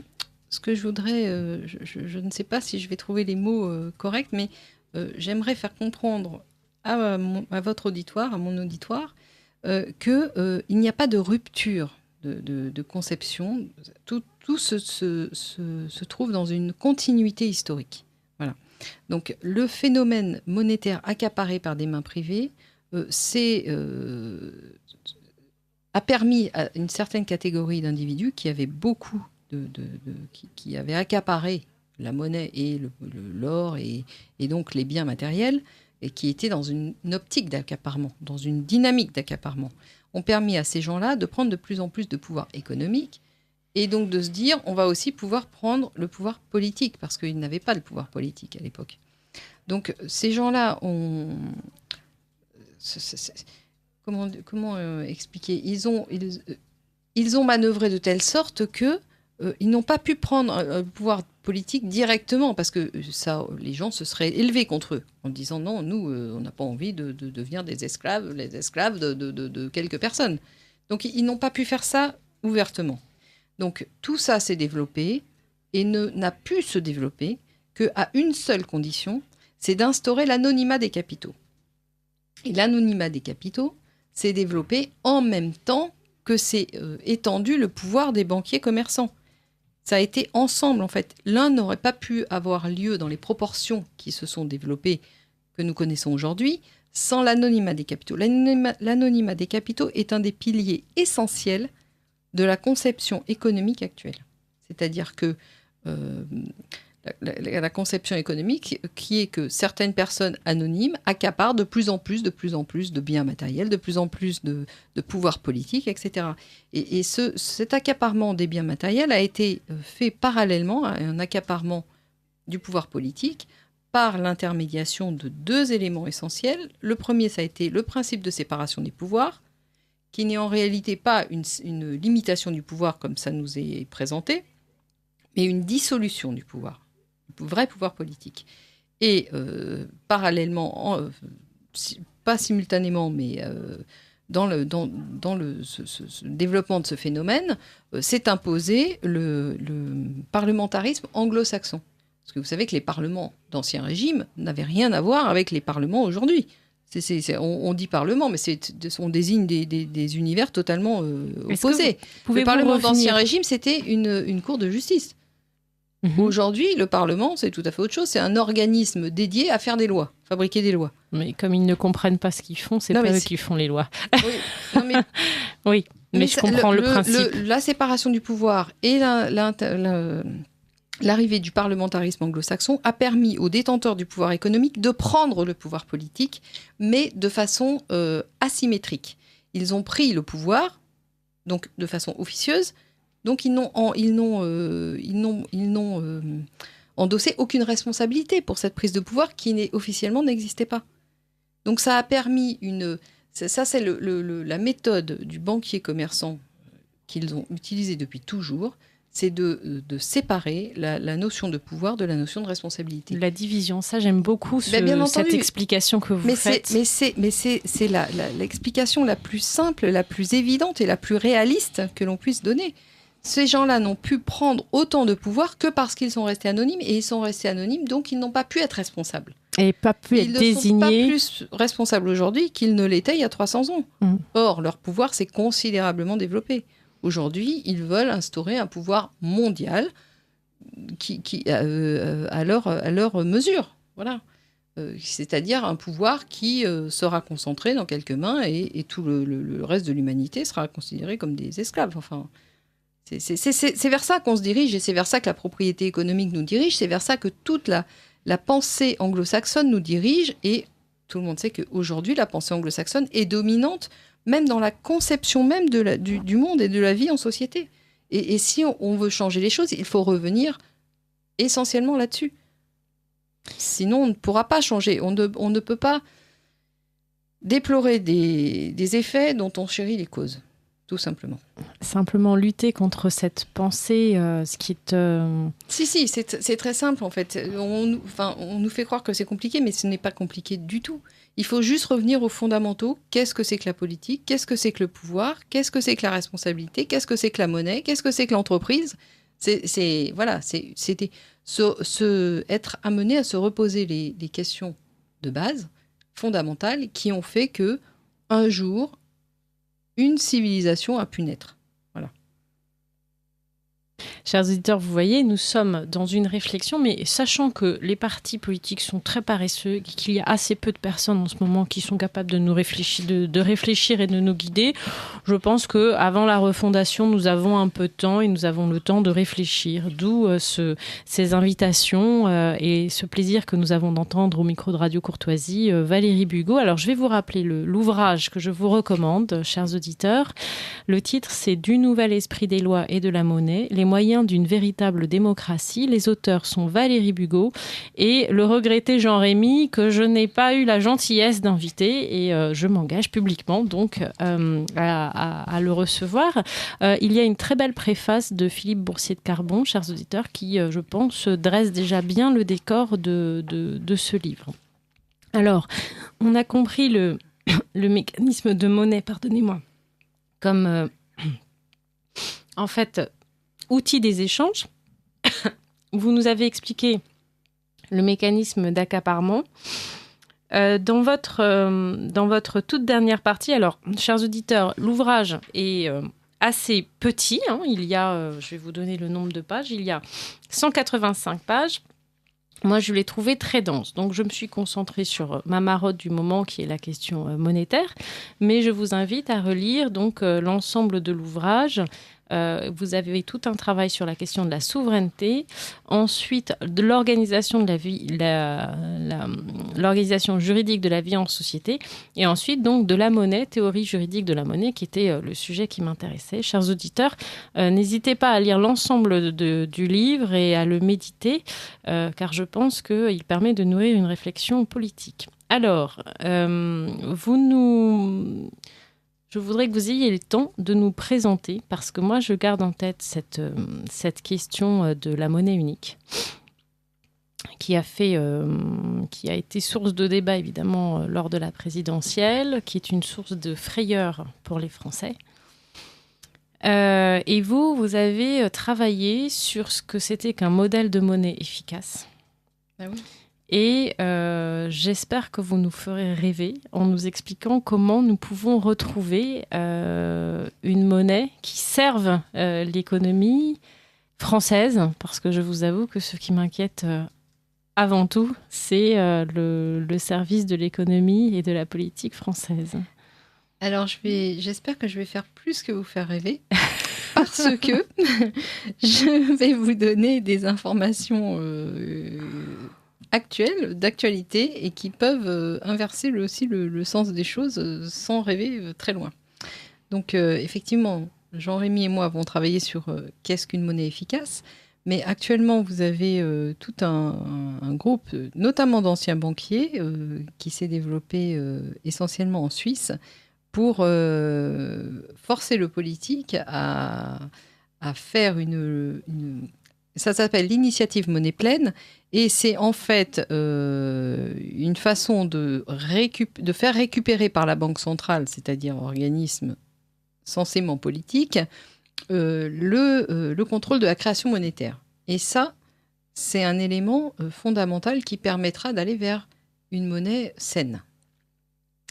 Speaker 2: Ce que je voudrais, je ne sais pas si je vais trouver les mots corrects, mais j'aimerais faire comprendre à votre auditoire, à mon auditoire, qu'il n'y a pas de rupture de conception. Tout se trouve dans une continuité historique. Voilà. Donc le phénomène monétaire accaparé par des mains privées a permis à une certaine catégorie d'individus qui avaient beaucoup qui avait accaparé la monnaie et l'or et donc les biens matériels et qui étaient dans une optique d'accaparement, dans une dynamique d'accaparement, ont permis à ces gens-là de prendre de plus en plus de pouvoir économique et donc de se dire on va aussi pouvoir prendre le pouvoir politique parce qu'ils n'avaient pas le pouvoir politique à l'époque. Donc ces gens-là ont... Comment expliquer ? Ils ont manœuvré de telle sorte que ils n'ont pas pu prendre un pouvoir politique directement, parce que les gens se seraient élevés contre eux, en disant non, nous, on n'a pas envie de devenir les esclaves de quelques personnes. Donc ils n'ont pas pu faire ça ouvertement. Donc tout ça s'est développé et n'a pu se développer qu'à une seule condition, c'est d'instaurer l'anonymat des capitaux. Et l'anonymat des capitaux s'est développé en même temps que s'est étendu le pouvoir des banquiers commerçants. Ça a été ensemble, en fait. L'un n'aurait pas pu avoir lieu dans les proportions qui se sont développées, que nous connaissons aujourd'hui, sans l'anonymat des capitaux. L'anonymat des capitaux est un des piliers essentiels de la conception économique actuelle. C'est-à-dire que la conception économique qui est que certaines personnes anonymes accaparent de plus en plus de biens matériels, de plus en plus de pouvoir politique, etc. Et cet accaparement des biens matériels a été fait parallèlement à un accaparement du pouvoir politique par l'intermédiation de deux éléments essentiels. Le premier, ça a été le principe de séparation des pouvoirs, qui n'est en réalité pas une limitation du pouvoir comme ça nous est présenté, mais une dissolution du pouvoir, du vrai pouvoir politique. Et parallèlement, pas simultanément, mais dans le développement de ce phénomène, s'est imposé le parlementarisme anglo-saxon. Parce que vous savez que les parlements d'Ancien Régime n'avaient rien à voir avec les parlements aujourd'hui. On dit parlement, mais on désigne des univers totalement opposés. Le parlement d'Ancien Régime, c'était une cour de justice. Aujourd'hui, le Parlement, c'est tout à fait autre chose. C'est un organisme dédié à faire des lois, fabriquer des lois.
Speaker 1: Mais comme ils ne comprennent pas ce qu'ils font, c'est pas eux qui font les lois. Oui, non, mais... oui, mais je comprends le principe.
Speaker 2: La séparation du pouvoir et l'arrivée du parlementarisme anglo-saxon a permis aux détenteurs du pouvoir économique de prendre le pouvoir politique, mais de façon asymétrique. Ils ont pris le pouvoir, donc de façon officieuse. Donc ils n'ont endossé aucune responsabilité pour cette prise de pouvoir qui officiellement n'existait pas. Donc ça a permis ça c'est la méthode du banquier commerçant qu'ils ont utilisée depuis toujours, c'est de séparer la notion de pouvoir de la notion de responsabilité.
Speaker 1: La division, ça j'aime beaucoup cette explication que vous faites.
Speaker 2: Mais c'est l'explication la plus simple, la plus évidente et la plus réaliste que l'on puisse donner. Ces gens-là n'ont pu prendre autant de pouvoir que parce qu'ils sont restés anonymes, et ils sont restés anonymes, donc ils n'ont pas pu être responsables.
Speaker 1: Et pas pu être désignés.
Speaker 2: Ils ne sont pas plus responsables aujourd'hui qu'ils ne l'étaient il y a 300 ans. Or, leur pouvoir s'est considérablement développé. Aujourd'hui, ils veulent instaurer un pouvoir mondial à leur mesure. Voilà. C'est-à-dire un pouvoir qui sera concentré dans quelques mains et tout le reste de l'humanité sera considéré comme des esclaves. Enfin... C'est vers ça qu'on se dirige, et c'est vers ça que la propriété économique nous dirige, c'est vers ça que toute la pensée anglo-saxonne nous dirige, et tout le monde sait qu'aujourd'hui, la pensée anglo-saxonne est dominante, même dans la conception même du monde et de la vie en société. Et si on veut changer les choses, il faut revenir essentiellement là-dessus. Sinon, on ne pourra pas changer. On ne peut pas déplorer des effets dont on chérit les causes. Tout simplement.
Speaker 1: Simplement lutter contre cette pensée, ce qui est...
Speaker 2: Si, c'est très simple en fait. On nous fait croire que c'est compliqué, mais ce n'est pas compliqué du tout. Il faut juste revenir aux fondamentaux. Qu'est-ce que c'est que la politique ? Qu'est-ce que c'est que le pouvoir ? Qu'est-ce que c'est que la responsabilité ? Qu'est-ce que c'est que la monnaie ? Qu'est-ce que c'est que l'entreprise ? C'était être amené à se reposer les questions de base, fondamentales, qui ont fait que un jour, une civilisation a pu naître. Voilà.
Speaker 1: Chers auditeurs, vous voyez, nous sommes dans une réflexion, mais sachant que les partis politiques sont très paresseux, qu'il y a assez peu de personnes en ce moment qui sont capables de nous réfléchir, de réfléchir et de nous guider, je pense qu'avant la refondation, nous avons un peu de temps et nous avons le temps de réfléchir. D'où ces invitations et ce plaisir que nous avons d'entendre au micro de Radio Courtoisie Valérie Bugeaud. Alors, je vais vous rappeler l'ouvrage que je vous recommande, chers auditeurs. Le titre, c'est « Du nouvel esprit des lois et de la monnaie, les moyens d'une véritable démocratie. Les auteurs sont Valérie Bugeaud et le regretté Jean Rémy, que je n'ai pas eu la gentillesse d'inviter, et je m'engage publiquement donc à le recevoir. Il y a une très belle préface de Philippe Boursier de Carbon, chers auditeurs, qui, je pense, dresse déjà bien le décor de ce livre. Alors, on a compris le mécanisme de monnaie, pardonnez-moi, comme en fait outil des échanges. Vous nous avez expliqué le mécanisme d'accaparement. Dans votre toute dernière partie, alors, chers auditeurs, l'ouvrage est assez petit. Il y a, je vais vous donner le nombre de pages, il y a 185 pages. Moi, je l'ai trouvé très dense. Donc, je me suis concentrée sur ma marotte du moment, qui est la question monétaire. Mais je vous invite à relire donc l'ensemble de l'ouvrage. Vous avez tout un travail sur la question de la souveraineté, ensuite de l'organisation de la vie, l'organisation juridique de la vie en société, et ensuite donc de la monnaie, théorie juridique de la monnaie, qui était le sujet qui m'intéressait. Chers auditeurs, n'hésitez pas à lire l'ensemble du livre et à le méditer, car je pense qu'il permet de nourrir une réflexion politique. Alors, je voudrais que vous ayez le temps de nous présenter, parce que moi, je garde en tête cette question de la monnaie unique, qui a été source de débat, évidemment, lors de la présidentielle, qui est une source de frayeur pour les Français. Et vous avez travaillé sur ce que c'était qu'un modèle de monnaie efficace.
Speaker 2: Ah oui.
Speaker 1: Et j'espère que vous nous ferez rêver en nous expliquant comment nous pouvons retrouver une monnaie qui serve l'économie française, parce que je vous avoue que ce qui m'inquiète avant tout, c'est le service de l'économie et de la politique française.
Speaker 2: Alors, j'espère que je vais faire plus que vous faire rêver, parce que je vais vous donner des informations actuelles, d'actualité, et qui peuvent inverser aussi le sens des choses sans rêver très loin. Donc, effectivement, Jean-Rémy et moi avons travaillé sur qu'est-ce qu'une monnaie efficace, mais actuellement, vous avez tout un groupe, notamment d'anciens banquiers, qui s'est développé essentiellement en Suisse, pour forcer le politique à faire ça s'appelle l'initiative monnaie pleine, et c'est en fait une façon de faire récupérer par la Banque centrale, c'est-à-dire organisme censément politique, le contrôle de la création monétaire. Et ça, c'est un élément fondamental qui permettra d'aller vers une monnaie saine.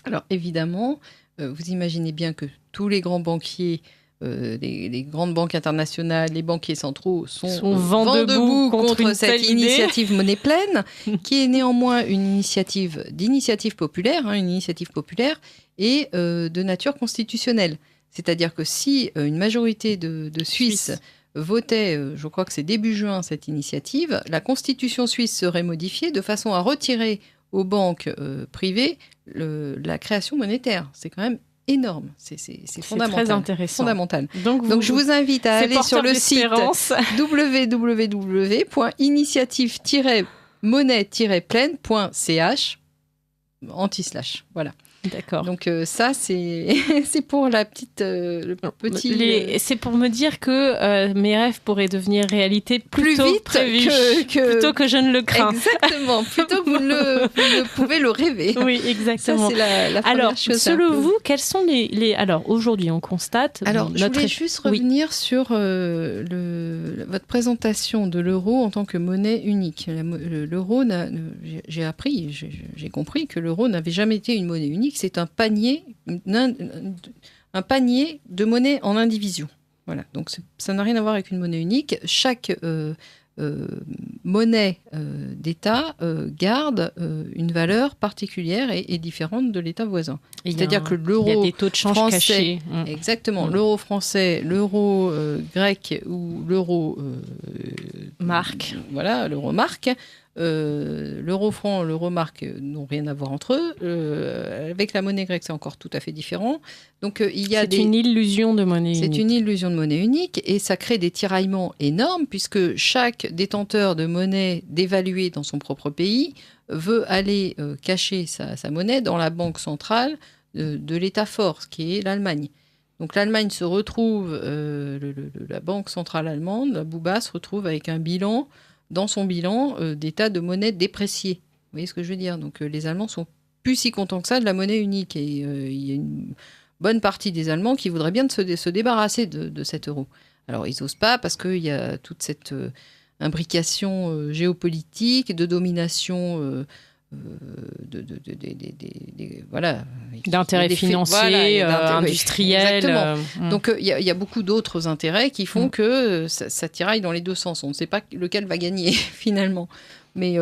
Speaker 2: Alors évidemment, vous imaginez bien que tous les grands banquiers, les grandes banques internationales, les banquiers centraux sont vent debout contre cette initiative monnaie pleine, qui est néanmoins une initiative populaire, une initiative populaire et de nature constitutionnelle. C'est-à-dire que si une majorité de Suisses votait, je crois que c'est début juin, cette initiative, la constitution suisse serait modifiée de façon à retirer aux banques privées la création monétaire. C'est quand même énorme. C'est fondamental.
Speaker 1: Très intéressant.
Speaker 2: Fondamental. Donc je vous invite à aller sur le site www.initiative-monnaie-pleine.ch anti/. Voilà.
Speaker 1: D'accord.
Speaker 2: Donc ça, c'est pour le petit...
Speaker 1: C'est pour me dire que mes rêves pourraient devenir réalité plus vite
Speaker 2: prévu,
Speaker 1: plutôt que je ne le crains.
Speaker 2: Exactement, plutôt que vous ne pouvez le rêver.
Speaker 1: Oui, exactement.
Speaker 2: Ça, c'est la première chose.
Speaker 1: Alors, selon vous, quels sont les... Alors, aujourd'hui, on constate...
Speaker 2: Alors, je voulais juste revenir sur votre présentation de l'euro en tant que monnaie unique. L'euro, j'ai compris que l'euro n'avait jamais été une monnaie unique. C'est un panier de monnaie en indivision. Voilà. Donc ça n'a rien à voir avec une monnaie unique. Chaque monnaie d'État garde une valeur particulière et différente de l'État voisin. C'est-à-dire que l'euro
Speaker 1: il y a des taux de change
Speaker 2: français,
Speaker 1: cachés.
Speaker 2: Exactement, l'euro français, l'euro grec ou l'euro
Speaker 1: marque.
Speaker 2: Voilà, l'euro marque l'euro-franc, l'euro-marque n'ont rien à voir entre eux. Avec la monnaie grecque, c'est encore tout à fait différent. Donc,
Speaker 1: c'est une illusion de monnaie unique.
Speaker 2: C'est une illusion de monnaie unique et ça crée des tiraillements énormes puisque chaque détenteur de monnaie dévaluée dans son propre pays veut aller cacher sa monnaie dans la banque centrale de l'État fort, ce qui est l'Allemagne. Donc l'Allemagne se retrouve, la banque centrale allemande, la BUBA, se retrouve avec un bilan, dans son bilan, d'état de monnaie dépréciée. Vous voyez ce que je veux dire ? Donc les Allemands sont plus si contents que ça de la monnaie unique. Et il y a une bonne partie des Allemands qui voudraient bien se débarrasser de cet euro. Alors ils n'osent pas parce qu'il y a toute cette imbrication géopolitique, de domination... voilà,
Speaker 1: d'intérêts financiers, industriels.
Speaker 2: Donc il y a beaucoup d'autres intérêts qui font que ça tiraille dans les deux sens. On ne sait pas lequel va gagner finalement. Mais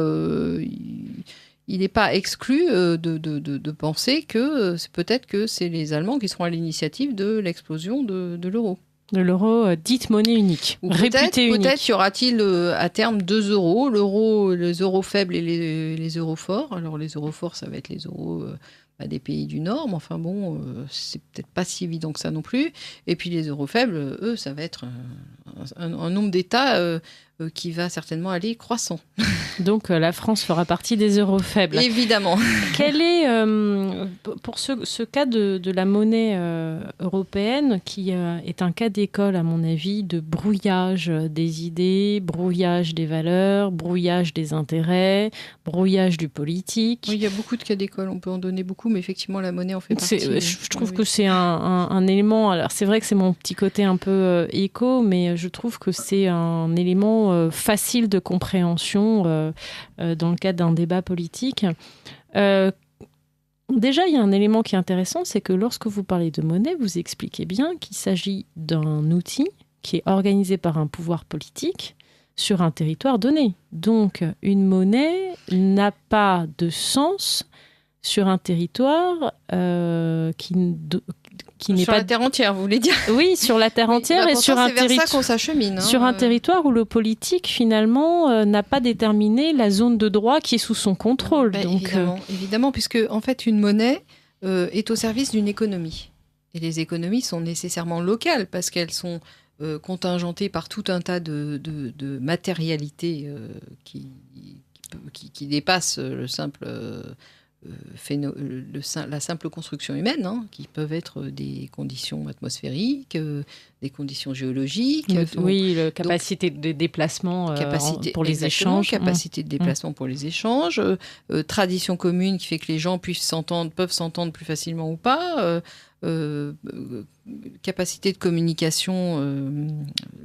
Speaker 2: il n'est pas exclu de penser que peut-être que c'est les Allemands qui seront à l'initiative de l'explosion de l'euro.
Speaker 1: De l'euro dite monnaie unique, réputée unique.
Speaker 2: Peut-être y aura-t-il à terme 2 euros, l'euro, les euros faibles et les euros forts. Alors les euros forts, ça va être les euros des pays du Nord, mais enfin bon, c'est peut-être pas si évident que ça non plus. Et puis les euros faibles, eux, ça va être un nombre d'États qui va certainement aller croissant.
Speaker 1: Donc la France fera partie des euros faibles.
Speaker 2: Évidemment.
Speaker 1: Quel est, pour ce cas de la monnaie européenne, qui est un cas d'école, à mon avis, de brouillage des idées, brouillage des valeurs, brouillage des intérêts, brouillage du politique.
Speaker 2: Oui, il y a beaucoup de cas d'école, on peut en donner beaucoup, mais effectivement, la monnaie en fait partie.
Speaker 1: Je trouve que c'est un élément... Alors, c'est vrai que c'est mon petit côté un peu éco, mais je trouve que c'est un élément facile de compréhension dans le cadre d'un débat politique. Déjà, il y a un élément qui est intéressant, c'est que lorsque vous parlez de monnaie, vous expliquez bien qu'il s'agit d'un outil qui est organisé par un pouvoir politique sur un territoire donné. Donc, une monnaie n'a pas de sens sur un territoire qui n'est
Speaker 2: sur
Speaker 1: pas...
Speaker 2: la terre entière, vous voulez dire ?
Speaker 1: Oui, sur la terre entière et sur un territoire
Speaker 2: qu'on s'achemine.
Speaker 1: Sur un territoire où le politique, finalement, n'a pas déterminé la zone de droit qui est sous son contrôle. Donc,
Speaker 2: évidemment, puisque en fait, une monnaie est au service d'une économie. Et les économies sont nécessairement locales parce qu'elles sont contingentées par tout un tas de matérialités qui dépassent le simple... la simple construction humaine, qui peuvent être des conditions atmosphériques, des conditions géologiques.
Speaker 1: Oui, la capacité de déplacement pour les échanges.
Speaker 2: Capacité de déplacement pour les échanges, tradition commune qui fait que les gens peuvent s'entendre plus facilement ou pas, capacité de communication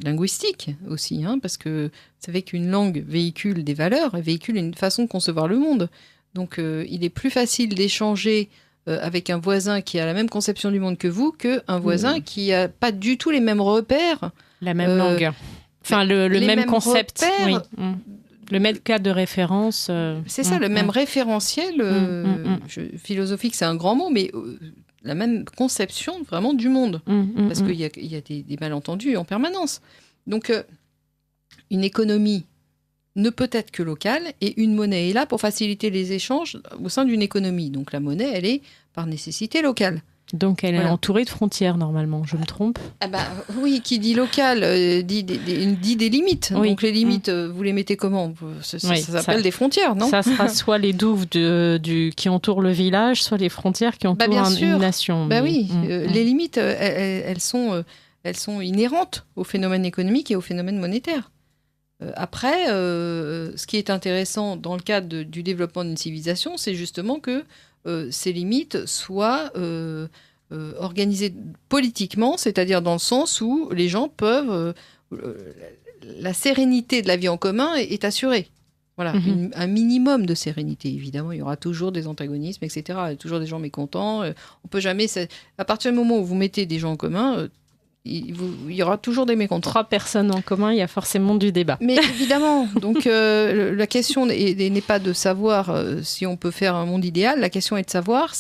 Speaker 2: linguistique aussi, parce que vous savez qu'une langue véhicule des valeurs et véhicule une façon de concevoir le monde. Donc, il est plus facile d'échanger avec un voisin qui a la même conception du monde que vous qu'un voisin qui n'a pas du tout les mêmes repères.
Speaker 1: La même langue. Enfin, le même concept. Oui. Le même cadre de référence.
Speaker 2: C'est ça, le même référentiel. Philosophique, c'est un grand mot, mais la même conception vraiment du monde. Parce qu'il y a des malentendus en permanence. Donc, une économie ne peut être que locale, et une monnaie est là pour faciliter les échanges au sein d'une économie. Donc la monnaie, elle est par nécessité locale.
Speaker 1: Donc elle est entourée de frontières, normalement, je me trompe ?
Speaker 2: Oui, qui dit local dit des limites. Oui. Donc les limites, vous les mettez comment ? Ça s'appelle des frontières, non ?
Speaker 1: Ça sera soit les douves qui entourent le village, soit les frontières qui entourent une nation.
Speaker 2: Les limites, elles sont inhérentes au phénomène économique et au phénomène monétaire. Après, ce qui est intéressant dans le cadre du développement d'une civilisation, c'est justement que ces limites soient organisées politiquement, c'est-à-dire dans le sens où les gens peuvent... la sérénité de la vie en commun est assurée. Voilà, un minimum de sérénité. Évidemment, il y aura toujours des antagonismes, etc. Il y a toujours des gens mécontents. On peut jamais... À partir du moment où vous mettez des gens en commun... il y aura toujours des mécontents.
Speaker 1: 3 personnes en commun, il y a forcément du débat.
Speaker 2: Mais évidemment, donc la question n'est pas de savoir si on peut faire un monde idéal, la question est de savoir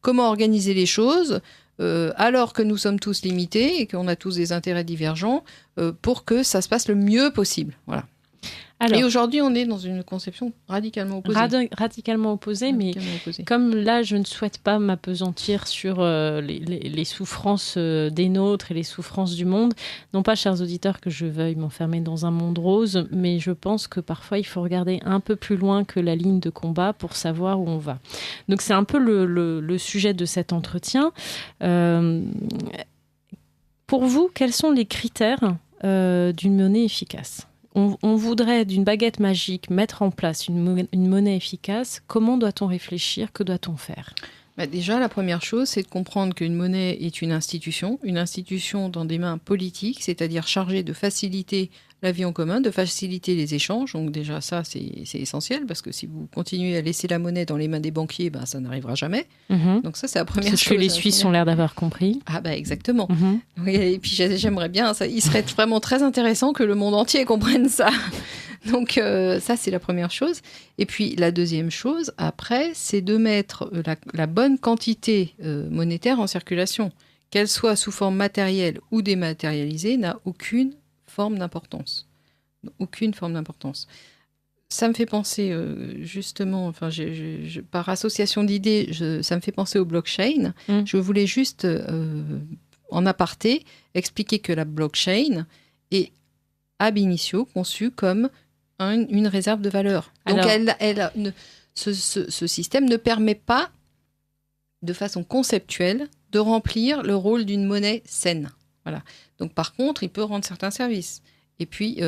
Speaker 2: comment organiser les choses alors que nous sommes tous limités et qu'on a tous des intérêts divergents pour que ça se passe le mieux possible. Voilà.
Speaker 1: Alors,
Speaker 2: Et aujourd'hui, on est dans une conception radicalement opposée.
Speaker 1: Radicalement opposée, mais comme là, je ne souhaite pas m'appesantir sur les souffrances des nôtres et les souffrances du monde. Non pas, chers auditeurs, que je veuille m'enfermer dans un monde rose, mais je pense que parfois, il faut regarder un peu plus loin que la ligne de combat pour savoir où on va. Donc, c'est un peu le sujet de cet entretien. Pour vous, quels sont les critères d'une monnaie efficace ? On voudrait, d'une baguette magique, mettre en place une monnaie efficace. Comment doit-on réfléchir ? Que doit-on faire ?
Speaker 2: Déjà, la première chose, c'est de comprendre qu'une monnaie est une institution dans des mains politiques, c'est-à-dire chargée de faciliter la vie en commun, de faciliter les échanges. Donc déjà, ça, c'est essentiel, parce que si vous continuez à laisser la monnaie dans les mains des banquiers, ça n'arrivera jamais. Donc ça, c'est la première chose.
Speaker 1: C'est ce que les Suisses ont l'air d'avoir compris.
Speaker 2: Ah exactement. Et puis j'aimerais bien, il serait vraiment très intéressant que le monde entier comprenne ça. Donc ça, c'est la première chose. Et puis la deuxième chose, après, c'est de mettre la bonne quantité monétaire en circulation. Qu'elle soit sous forme matérielle ou dématérialisée, n'a aucune forme d'importance. Aucune forme d'importance. Ça me fait penser justement, par association d'idées, ça me fait penser au blockchain. Je voulais juste, en aparté, expliquer que la blockchain est ab initio conçue comme une réserve de valeur. Donc, ce système ne permet pas, de façon conceptuelle, de remplir le rôle d'une monnaie saine. Voilà. Donc, par contre, il peut rendre certains services. Et puis,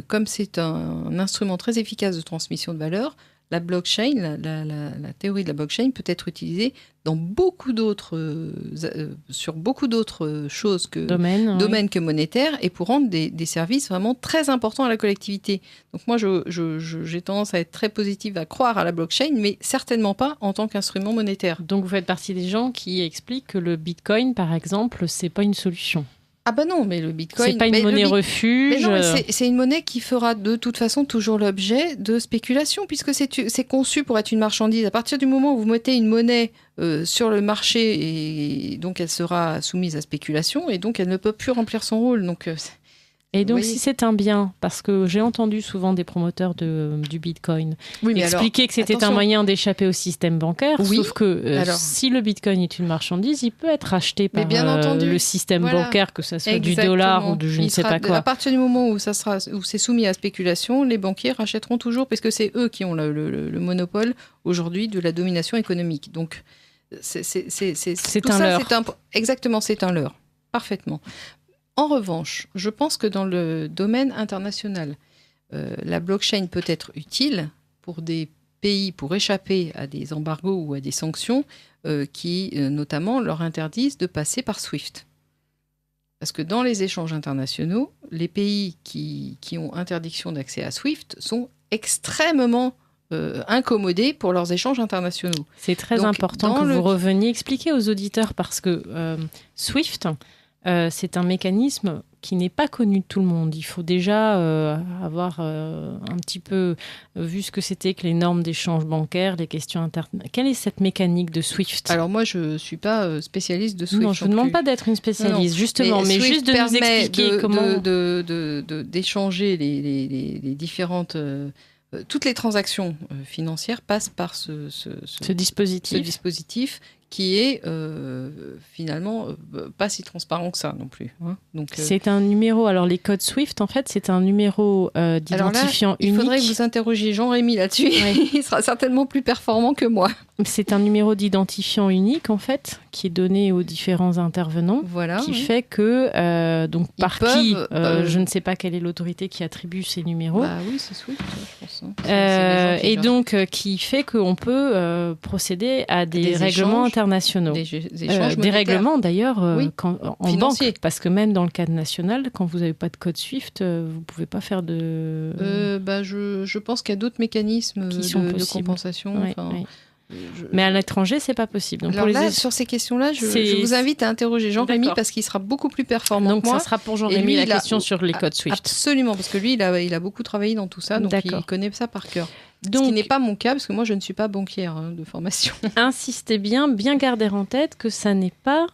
Speaker 2: comme c'est un instrument très efficace de transmission de valeur, la blockchain, la théorie de la blockchain peut être utilisée dans sur beaucoup d'autres choses que domaines que monétaires, et pour rendre des services vraiment très importants à la collectivité. Donc moi, j'ai tendance à être très positive, à croire à la blockchain, mais certainement pas en tant qu'instrument monétaire.
Speaker 1: Donc vous faites partie des gens qui expliquent que le Bitcoin, par exemple, c'est pas une solution.
Speaker 2: Ah non, mais le Bitcoin...
Speaker 1: C'est pas une monnaie refuge.
Speaker 2: Mais non, c'est une monnaie qui fera de toute façon toujours l'objet de spéculation, puisque c'est conçu pour être une marchandise. À partir du moment où vous mettez une monnaie sur le marché, et donc elle sera soumise à spéculation, et donc elle ne peut plus remplir son rôle. Donc,
Speaker 1: et donc, si c'est un bien, parce que j'ai entendu souvent des promoteurs du Bitcoin expliquer que c'était un moyen d'échapper au système bancaire, sauf que si le Bitcoin est une marchandise, il peut être acheté par le système bancaire, que ce soit du dollar ou de je ne sais pas quoi.
Speaker 2: À partir du moment où c'est soumis à spéculation, les banquiers rachèteront toujours, parce que c'est eux qui ont le monopole aujourd'hui de la domination économique. Donc, c'est un leurre. Exactement, c'est un leurre. Parfaitement. En revanche, je pense que dans le domaine international, la blockchain peut être utile pour des pays pour échapper à des embargos ou à des sanctions qui, notamment, leur interdisent de passer par SWIFT. Parce que dans les échanges internationaux, les pays qui ont interdiction d'accès à SWIFT sont extrêmement incommodés pour leurs échanges internationaux.
Speaker 1: C'est très important que vous reveniez expliquer aux auditeurs, parce que SWIFT... c'est un mécanisme qui n'est pas connu de tout le monde. Il faut déjà avoir un petit peu vu ce que c'était que les normes d'échange bancaire, les questions internes. Quelle est cette mécanique de SWIFT ?
Speaker 2: Alors moi, je ne suis pas spécialiste de SWIFT.
Speaker 1: Non, je ne vous demande pas d'être une spécialiste, justement, mais juste de nous expliquer comment...
Speaker 2: d'échanger les différentes... toutes les transactions financières passent par ce dispositif qui est finalement pas si transparent que ça non plus. Donc,
Speaker 1: c'est un numéro, alors les codes SWIFT, en fait, c'est un numéro d'identifiant unique.
Speaker 2: Il faudrait que vous interrogiez Jean-Rémy là-dessus. Oui. Il sera certainement plus performant que moi.
Speaker 1: C'est un numéro d'identifiant unique, en fait, qui est donné aux différents intervenants, qui fait que, donc je ne sais pas quelle est l'autorité qui attribue ces numéros.
Speaker 2: Oui, c'est SWIFT, je pense.
Speaker 1: Et donc, qui fait qu'on peut procéder à des règlements internationaux. Des règlements, d'ailleurs, en banque. Parce que même dans le cadre national, quand vous n'avez pas de code SWIFT, vous ne pouvez pas faire de...
Speaker 2: je pense qu'il y a d'autres mécanismes de compensation.
Speaker 1: Mais à l'étranger, c'est pas possible. Donc
Speaker 2: alors sur ces questions-là, je vous invite à interroger Jean-Rémy, parce qu'il sera beaucoup plus performant que moi.
Speaker 1: Donc ça sera pour Jean-Rémy la question sur les codes SWIFT.
Speaker 2: Absolument, parce que lui, il a beaucoup travaillé dans tout ça, donc il connaît ça par cœur. Donc, ce qui n'est pas mon cas, parce que moi, je ne suis pas banquière de formation.
Speaker 1: Insistez bien garder en tête que ça n'est pas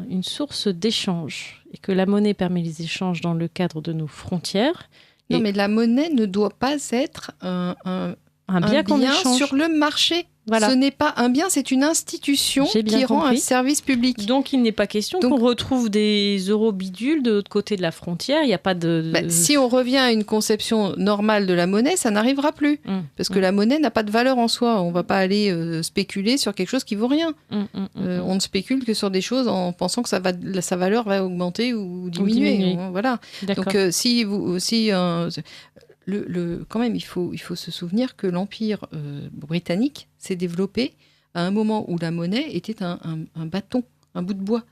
Speaker 1: une source d'échange, et que la monnaie permet les échanges dans le cadre de nos frontières,
Speaker 2: Non, mais la monnaie ne doit pas être un
Speaker 1: bien qu'on échange
Speaker 2: sur le marché.
Speaker 1: Voilà.
Speaker 2: Ce n'est pas un bien, c'est une institution qui rend un service public.
Speaker 1: Donc, il n'est pas question qu'on retrouve des euros bidules de l'autre côté de la frontière. Il n'y a pas de...
Speaker 2: si on revient à une conception normale de la monnaie, ça n'arrivera plus. Parce que la monnaie n'a pas de valeur en soi. On ne va pas aller spéculer sur quelque chose qui vaut rien. On ne spécule que sur des choses en pensant que sa valeur va augmenter ou diminuer. Voilà. Donc, quand même, il faut se souvenir que l'Empire britannique s'est développé à un moment où la monnaie était un bâton, un bout de bois.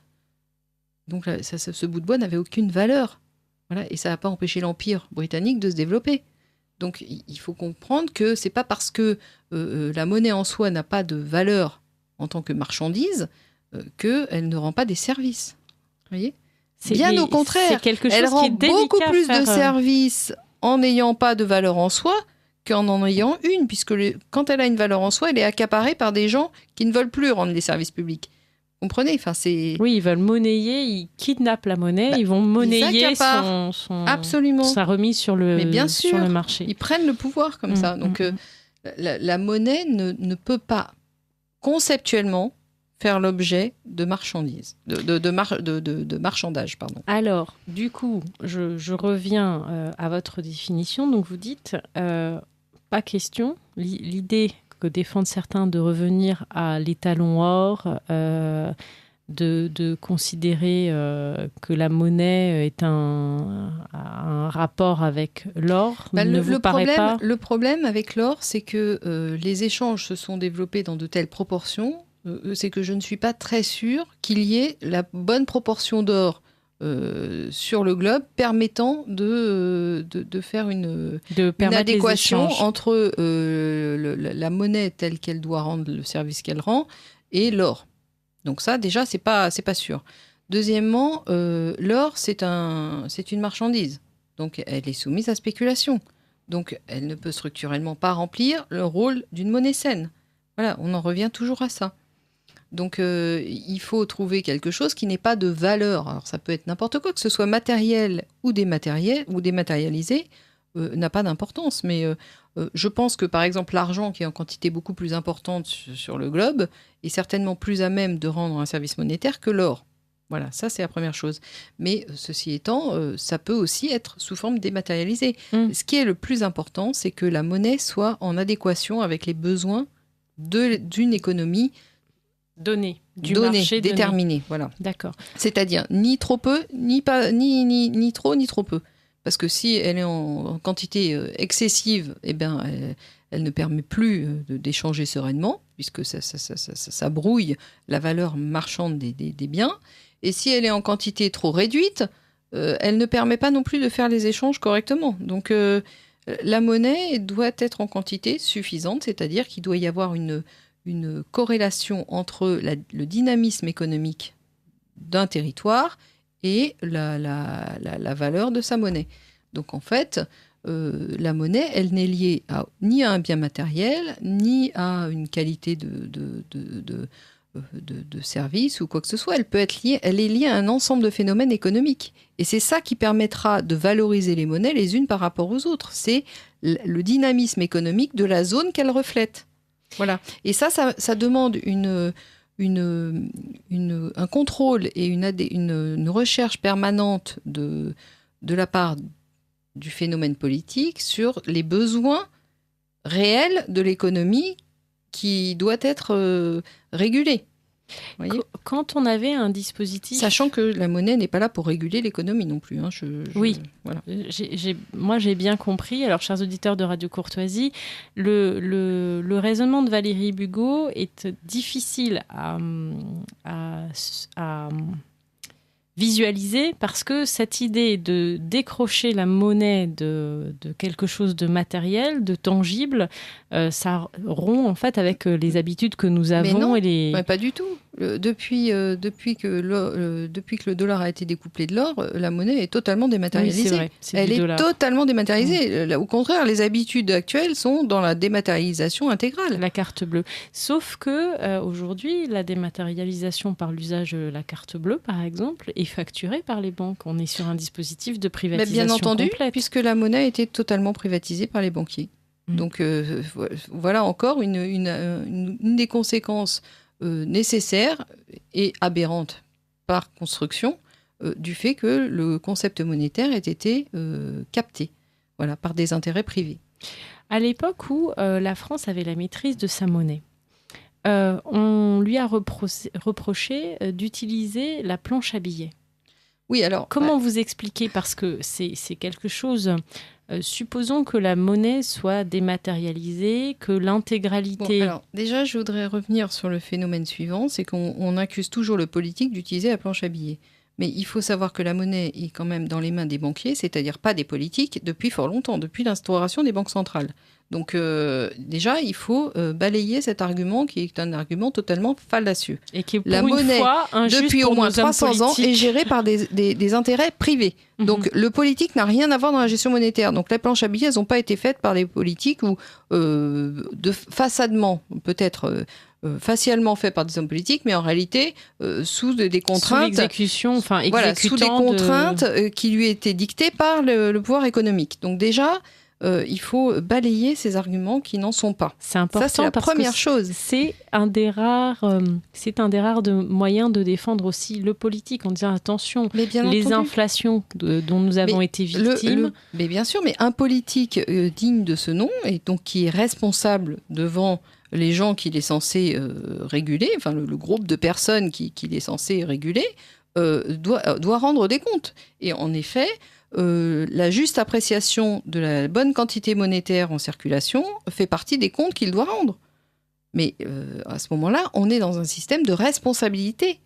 Speaker 2: Donc ce bout de bois n'avait aucune valeur. Voilà, et ça n'a pas empêché l'Empire britannique de se développer. Donc il faut comprendre que c'est pas parce que la monnaie en soi n'a pas de valeur en tant que marchandise qu'elle ne rend pas des services. Vous voyez ? Bien au contraire, elle rend beaucoup plus de services en n'ayant pas de valeur en soi qu'en ayant une, puisque quand elle a une valeur en soi, elle est accaparée par des gens qui ne veulent plus rendre les services publics. Vous comprenez ?
Speaker 1: Oui, ils veulent monnayer, ils kidnappent la monnaie, ils vont monnayer sa remise sur le marché.
Speaker 2: Ils prennent le pouvoir comme ça. Donc la monnaie ne peut pas conceptuellement faire l'objet de marchandises, de marchandage, pardon.
Speaker 1: Alors, du coup, je reviens à votre définition. Donc, vous dites, pas question, l'idée que défendent certains de revenir à l'étalon or, de considérer que la monnaie a un rapport avec l'or, ne vous paraît pas ?
Speaker 2: Le problème avec l'or, c'est que les échanges se sont développés dans de telles proportions, c'est que je ne suis pas très sûre qu'il y ait la bonne proportion d'or sur le globe permettant de faire une adéquation entre la monnaie telle qu'elle doit rendre le service qu'elle rend et l'or. Donc ça, déjà, c'est pas sûr. Deuxièmement, l'or, c'est une marchandise. Donc elle est soumise à spéculation. Donc elle ne peut structurellement pas remplir le rôle d'une monnaie saine. Voilà, on en revient toujours à ça. Donc, il faut trouver quelque chose qui n'ait pas de valeur. Alors, ça peut être n'importe quoi, que ce soit matériel ou dématérialisé, n'a pas d'importance. Mais je pense que, par exemple, l'argent, qui est en quantité beaucoup plus importante sur le globe, est certainement plus à même de rendre un service monétaire que l'or. Voilà, ça, c'est la première chose. Mais ceci étant, ça peut aussi être sous forme dématérialisée. Ce qui est le plus important, c'est que la monnaie soit en adéquation avec les besoins d'une économie
Speaker 1: marché
Speaker 2: déterminé, voilà.
Speaker 1: D'accord.
Speaker 2: C'est-à-dire ni trop peu, ni trop, ni trop peu. Parce que si elle est en quantité excessive, eh ben, elle ne permet plus d'échanger sereinement, puisque ça brouille la valeur marchande des biens. Et si elle est en quantité trop réduite, elle ne permet pas non plus de faire les échanges correctement. Donc la monnaie doit être en quantité suffisante, c'est-à-dire qu'il doit y avoir une corrélation entre le dynamisme économique d'un territoire et la valeur de sa monnaie. Donc en fait, la monnaie, elle n'est liée ni à un bien matériel, ni à une qualité de service ou quoi que ce soit. Elle est liée à un ensemble de phénomènes économiques. Et c'est ça qui permettra de valoriser les monnaies les unes par rapport aux autres. C'est le dynamisme économique de la zone qu'elle reflète. Voilà. Et ça demande un contrôle et une recherche permanente de la part du phénomène politique sur les besoins réels de l'économie qui doit être régulée. Voyez ?
Speaker 1: Quand on avait un dispositif...
Speaker 2: Sachant que la monnaie n'est pas là pour réguler l'économie non plus.
Speaker 1: Oui,
Speaker 2: voilà.
Speaker 1: Moi j'ai bien compris. Alors, chers auditeurs de Radio Courtoisie, le raisonnement de Valérie Bugeaud est difficile à visualiser parce que cette idée de décrocher la monnaie de quelque chose de matériel, de tangible, ça rompt en fait avec les habitudes que nous avons.
Speaker 2: Mais non, pas du tout. depuis que le dollar a été découplé de l'or, la monnaie est totalement dématérialisée.
Speaker 1: Oui, c'est vrai,
Speaker 2: Elle est totalement dématérialisée. Au contraire, les habitudes actuelles sont dans la dématérialisation intégrale.
Speaker 1: La carte bleue. Sauf que aujourd'hui, la dématérialisation par l'usage de la carte bleue, par exemple, est facturée par les banques. On est sur un dispositif de privatisation
Speaker 2: bien entendu,
Speaker 1: complète.
Speaker 2: puisque la monnaie a été totalement privatisée par les banquiers. Donc voilà encore une des conséquences nécessaires et aberrantes par construction du fait que le concept monétaire ait été capté par des intérêts privés.
Speaker 1: À l'époque où la France avait la maîtrise de sa monnaie, on lui a reproché d'utiliser la planche à billets.
Speaker 2: Oui, alors...
Speaker 1: Comment vous expliquer ? Parce que c'est quelque chose... supposons que la monnaie soit dématérialisée, que l'intégralité...
Speaker 2: Bon, alors, déjà, je voudrais revenir sur le phénomène suivant, c'est qu'on accuse toujours le politique d'utiliser la planche à billets. Mais il faut savoir que la monnaie est quand même dans les mains des banquiers, c'est-à-dire pas des politiques, depuis fort longtemps, depuis l'instauration des banques centrales. Donc déjà, il faut balayer cet argument qui est un argument totalement fallacieux.
Speaker 1: Et qui est pour
Speaker 2: la monnaie,
Speaker 1: fois,
Speaker 2: depuis au moins 300 ans, est gérée par des intérêts privés. Donc le politique n'a rien à voir dans la gestion monétaire. Donc les planches à billets, elles n'ont pas été faites par les politiques ou façadement, peut-être... facialement fait par des hommes politiques, mais en réalité sous des contraintes,
Speaker 1: sous l'exécution,
Speaker 2: sous des contraintes qui lui étaient dictées par le pouvoir économique. Donc déjà, il faut balayer ces arguments qui n'en sont pas.
Speaker 1: C'est important.
Speaker 2: Ça, c'est la première chose.
Speaker 1: C'est un des rares moyens de défendre aussi le politique en disant attention, les inflations dont nous avons été victimes.
Speaker 2: Mais bien sûr, mais un politique digne de ce nom et donc qui est responsable devant les gens qu'il est censé réguler, enfin le groupe de personnes qu'il est censé réguler, doit rendre des comptes. Et en effet, la juste appréciation de la bonne quantité monétaire en circulation fait partie des comptes qu'il doit rendre. Mais à ce moment-là, on est dans un système de responsabilité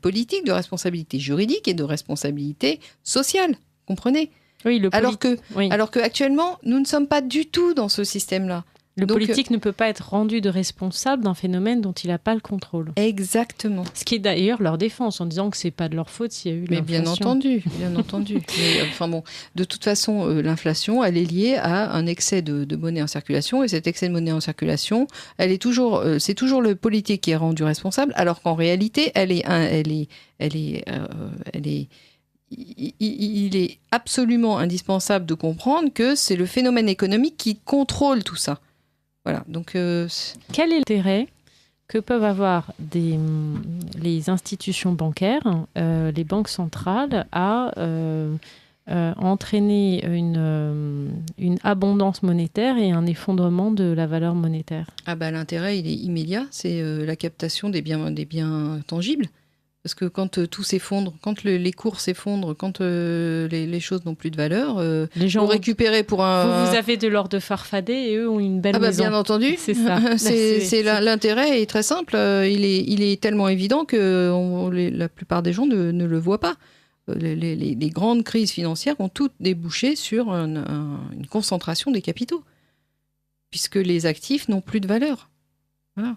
Speaker 2: politique, de responsabilité juridique et de responsabilité sociale. Comprenez ?
Speaker 1: Oui,
Speaker 2: alors que actuellement, nous ne sommes pas du tout dans ce système-là.
Speaker 1: Le politique ne peut pas être rendu de responsable d'un phénomène dont il n'a pas le contrôle.
Speaker 2: Exactement.
Speaker 1: Ce qui est d'ailleurs leur défense, en disant que c'est pas de leur faute s'il y a eu l'inflation.
Speaker 2: Mais bien entendu. Mais, de toute façon, l'inflation, elle est liée à un excès de monnaie en circulation, et cet excès de monnaie en circulation, c'est toujours le politique qui est rendu responsable, alors qu'en réalité, il est absolument indispensable de comprendre que c'est le phénomène économique qui contrôle tout ça. Voilà, donc
Speaker 1: quel est l'intérêt que peuvent avoir les institutions bancaires, les banques centrales, à entraîner une abondance monétaire et un effondrement de la valeur monétaire ?
Speaker 2: L'intérêt, il est immédiat, c'est la captation des biens tangibles. Parce que quand tout s'effondre, quand les cours s'effondrent, quand les choses n'ont plus de valeur,
Speaker 1: les gens
Speaker 2: vont récupérer pour un...
Speaker 1: Vous avez de l'or de farfadet et eux ont une belle maison.
Speaker 2: Bien entendu.
Speaker 1: C'est ça.
Speaker 2: L'intérêt est très simple. Il est tellement évident que la plupart des gens ne le voient pas. Les grandes crises financières ont toutes débouché sur une concentration des capitaux, puisque les actifs n'ont plus de valeur. Voilà.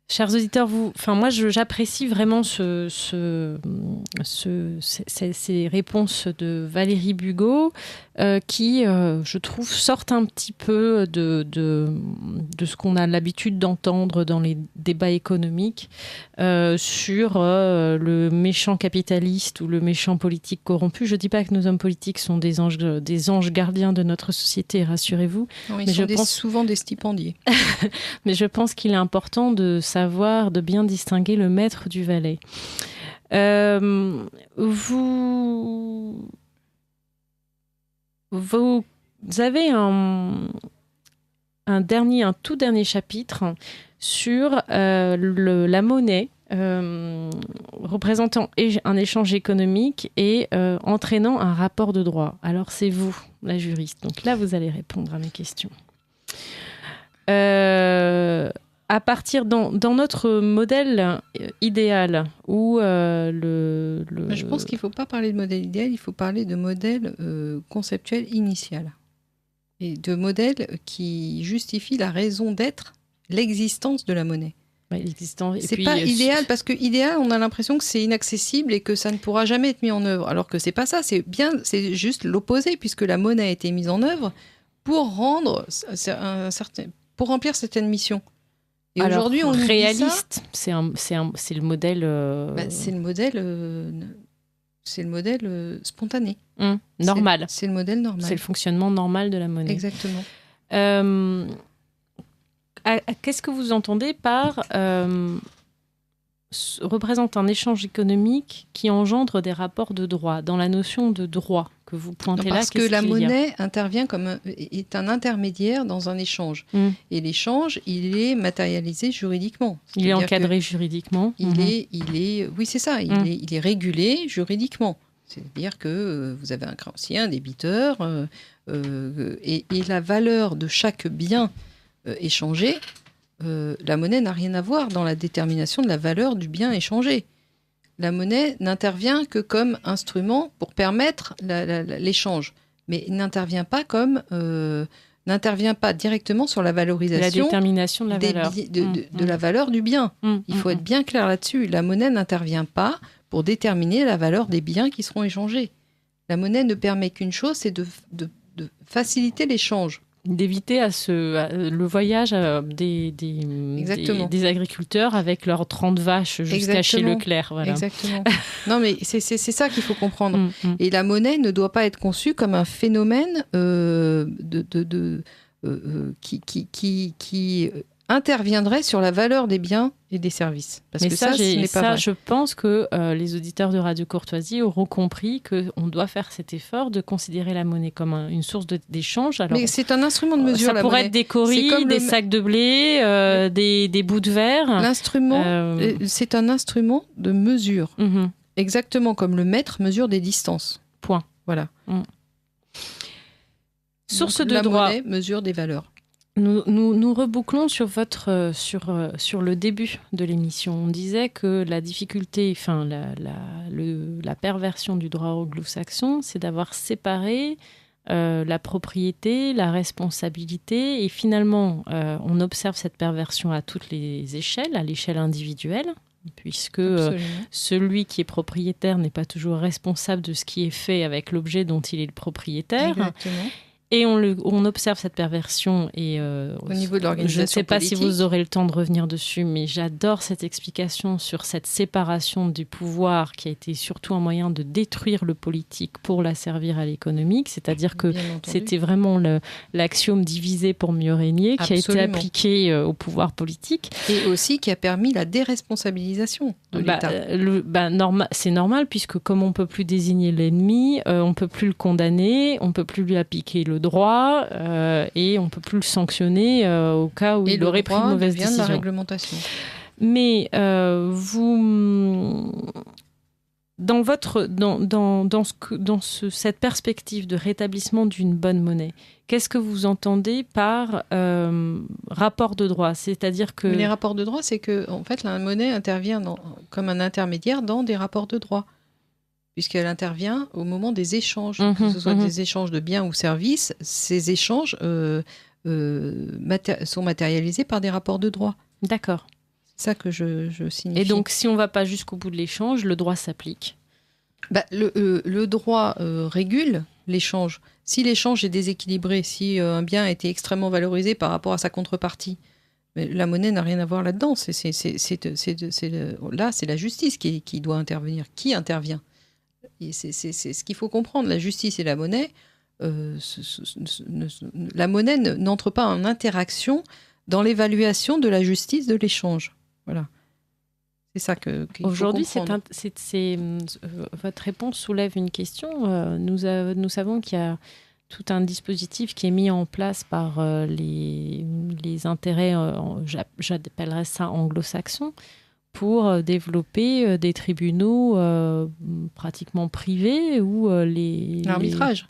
Speaker 1: Chers auditeurs, moi j'apprécie vraiment ces réponses de Valérie Bugeaud qui, je trouve, sortent un petit peu de ce qu'on a l'habitude d'entendre dans les débats économiques sur le méchant capitaliste ou le méchant politique corrompu. Je ne dis pas que nos hommes politiques sont des anges gardiens de notre société, rassurez-vous.
Speaker 2: Non, ils sont souvent des stipendiés.
Speaker 1: Mais je pense qu'il est important de savoir, de bien distinguer le maître du valet. Vous avez un tout dernier chapitre sur la monnaie représentant un échange économique et entraînant un rapport de droit. Alors c'est vous, la juriste. Donc là, vous allez répondre à mes questions. À partir dans notre modèle idéal où
Speaker 2: Je pense qu'il ne faut pas parler de modèle idéal, il faut parler de modèle conceptuel initial et de modèle qui justifie la raison d'être, l'existence de la monnaie. C'est pas idéal, parce que idéal, on a l'impression que c'est inaccessible et que ça ne pourra jamais être mis en œuvre. Alors que c'est pas ça, c'est juste l'opposé, puisque la monnaie a été mise en œuvre pour remplir certaines missions. Et
Speaker 1: alors,
Speaker 2: aujourd'hui, on
Speaker 1: réaliste, c'est le modèle.
Speaker 2: C'est le modèle spontané.
Speaker 1: Normal.
Speaker 2: C'est le modèle normal.
Speaker 1: C'est le fonctionnement normal de la monnaie.
Speaker 2: Exactement.
Speaker 1: Qu'est-ce que vous entendez par représente un échange économique qui engendre des rapports de droit, dans la notion de droit que vous pointez là?
Speaker 2: Parce que la monnaie intervient est un intermédiaire dans un échange. Et l'échange, il est matérialisé juridiquement.
Speaker 1: Il est encadré juridiquement.
Speaker 2: Oui, c'est ça. Il est régulé juridiquement. C'est-à-dire que vous avez un créancier, un débiteur, et la valeur de chaque bien échangé, la monnaie n'a rien à voir dans la détermination de la valeur du bien échangé. La monnaie n'intervient que comme instrument pour permettre l'échange, mais n'intervient pas directement sur la valorisation,
Speaker 1: la détermination de la valeur,
Speaker 2: de la valeur du bien. Il faut être bien clair là-dessus. La monnaie n'intervient pas pour déterminer la valeur des biens qui seront échangés. La monnaie ne permet qu'une chose, c'est de faciliter l'échange.
Speaker 1: D'éviter le voyage des agriculteurs avec leurs 30 vaches jusqu'à chez Leclerc. Voilà.
Speaker 2: Exactement. Non, mais c'est ça qu'il faut comprendre. Et la monnaie ne doit pas être conçue comme un phénomène qui interviendrait sur la valeur des biens et des services. Parce que ce n'est pas vrai.
Speaker 1: Je pense que les auditeurs de Radio Courtoisie auront compris qu'on doit faire cet effort de considérer la monnaie comme une source d'échange. Alors,
Speaker 2: mais c'est un instrument de mesure,
Speaker 1: ça pourrait être des coris, des sacs de blé, des bouts de verre.
Speaker 2: L'instrument, c'est un instrument de mesure. Exactement comme le mètre mesure des distances.
Speaker 1: Point.
Speaker 2: Voilà.
Speaker 1: Source
Speaker 2: Donc,
Speaker 1: de droit.
Speaker 2: La monnaie mesure des valeurs.
Speaker 1: Nous rebouclons sur le début de l'émission. On disait que la difficulté, la perversion du droit anglo-saxon, c'est d'avoir séparé la propriété, la responsabilité, et finalement, on observe cette perversion à toutes les échelles, à l'échelle individuelle, puisque celui qui est propriétaire n'est pas toujours responsable de ce qui est fait avec l'objet dont il est le propriétaire.
Speaker 2: Exactement.
Speaker 1: Et on observe cette perversion. Et,
Speaker 2: au niveau de l'organisation
Speaker 1: je ne sais pas
Speaker 2: politique.
Speaker 1: si vous aurez le temps de revenir dessus, mais j'adore cette explication sur cette séparation du pouvoir qui a été surtout un moyen de détruire le politique pour l'asservir à l'économique. C'est-à-dire que c'était vraiment l'axiome divisé pour mieux régner qui a été appliqué au pouvoir politique.
Speaker 2: Et aussi qui a permis la déresponsabilisation de l'État.
Speaker 1: C'est normal, puisque comme on ne peut plus désigner l'ennemi, on ne peut plus le condamner, on ne peut plus lui appliquer le droit et on ne peut plus le sanctionner au cas où il aurait pris une mauvaise décision.
Speaker 2: De la réglementation.
Speaker 1: Mais vous, cette perspective de rétablissement d'une bonne monnaie, qu'est-ce que vous entendez par rapport de droit? C'est-à-dire que...
Speaker 2: Les rapports de droit, c'est que en fait, la monnaie intervient comme un intermédiaire dans des rapports de droit, puisqu'elle intervient au moment des échanges, que ce soit des échanges de biens ou services. Ces échanges sont matérialisés par des rapports de droit.
Speaker 1: D'accord.
Speaker 2: C'est ça que je signifie.
Speaker 1: Et donc, si on ne va pas jusqu'au bout de l'échange, le droit s'applique.
Speaker 2: Le droit régule l'échange. Si l'échange est déséquilibré, si un bien a été extrêmement valorisé par rapport à sa contrepartie, mais la monnaie n'a rien à voir là-dedans. Là, c'est la justice qui doit intervenir. Qui intervient ? C'est ce qu'il faut comprendre. La justice et la monnaie, la monnaie n'entre pas en interaction dans l'évaluation de la justice de l'échange. Voilà. C'est ça qu'il faut
Speaker 1: aujourd'hui,
Speaker 2: comprendre.
Speaker 1: Votre réponse soulève une question. Nous savons qu'il y a tout un dispositif qui est mis en place par les intérêts, j'appellerais ça anglo-saxons, pour développer des tribunaux pratiquement privés où d'arbitrage,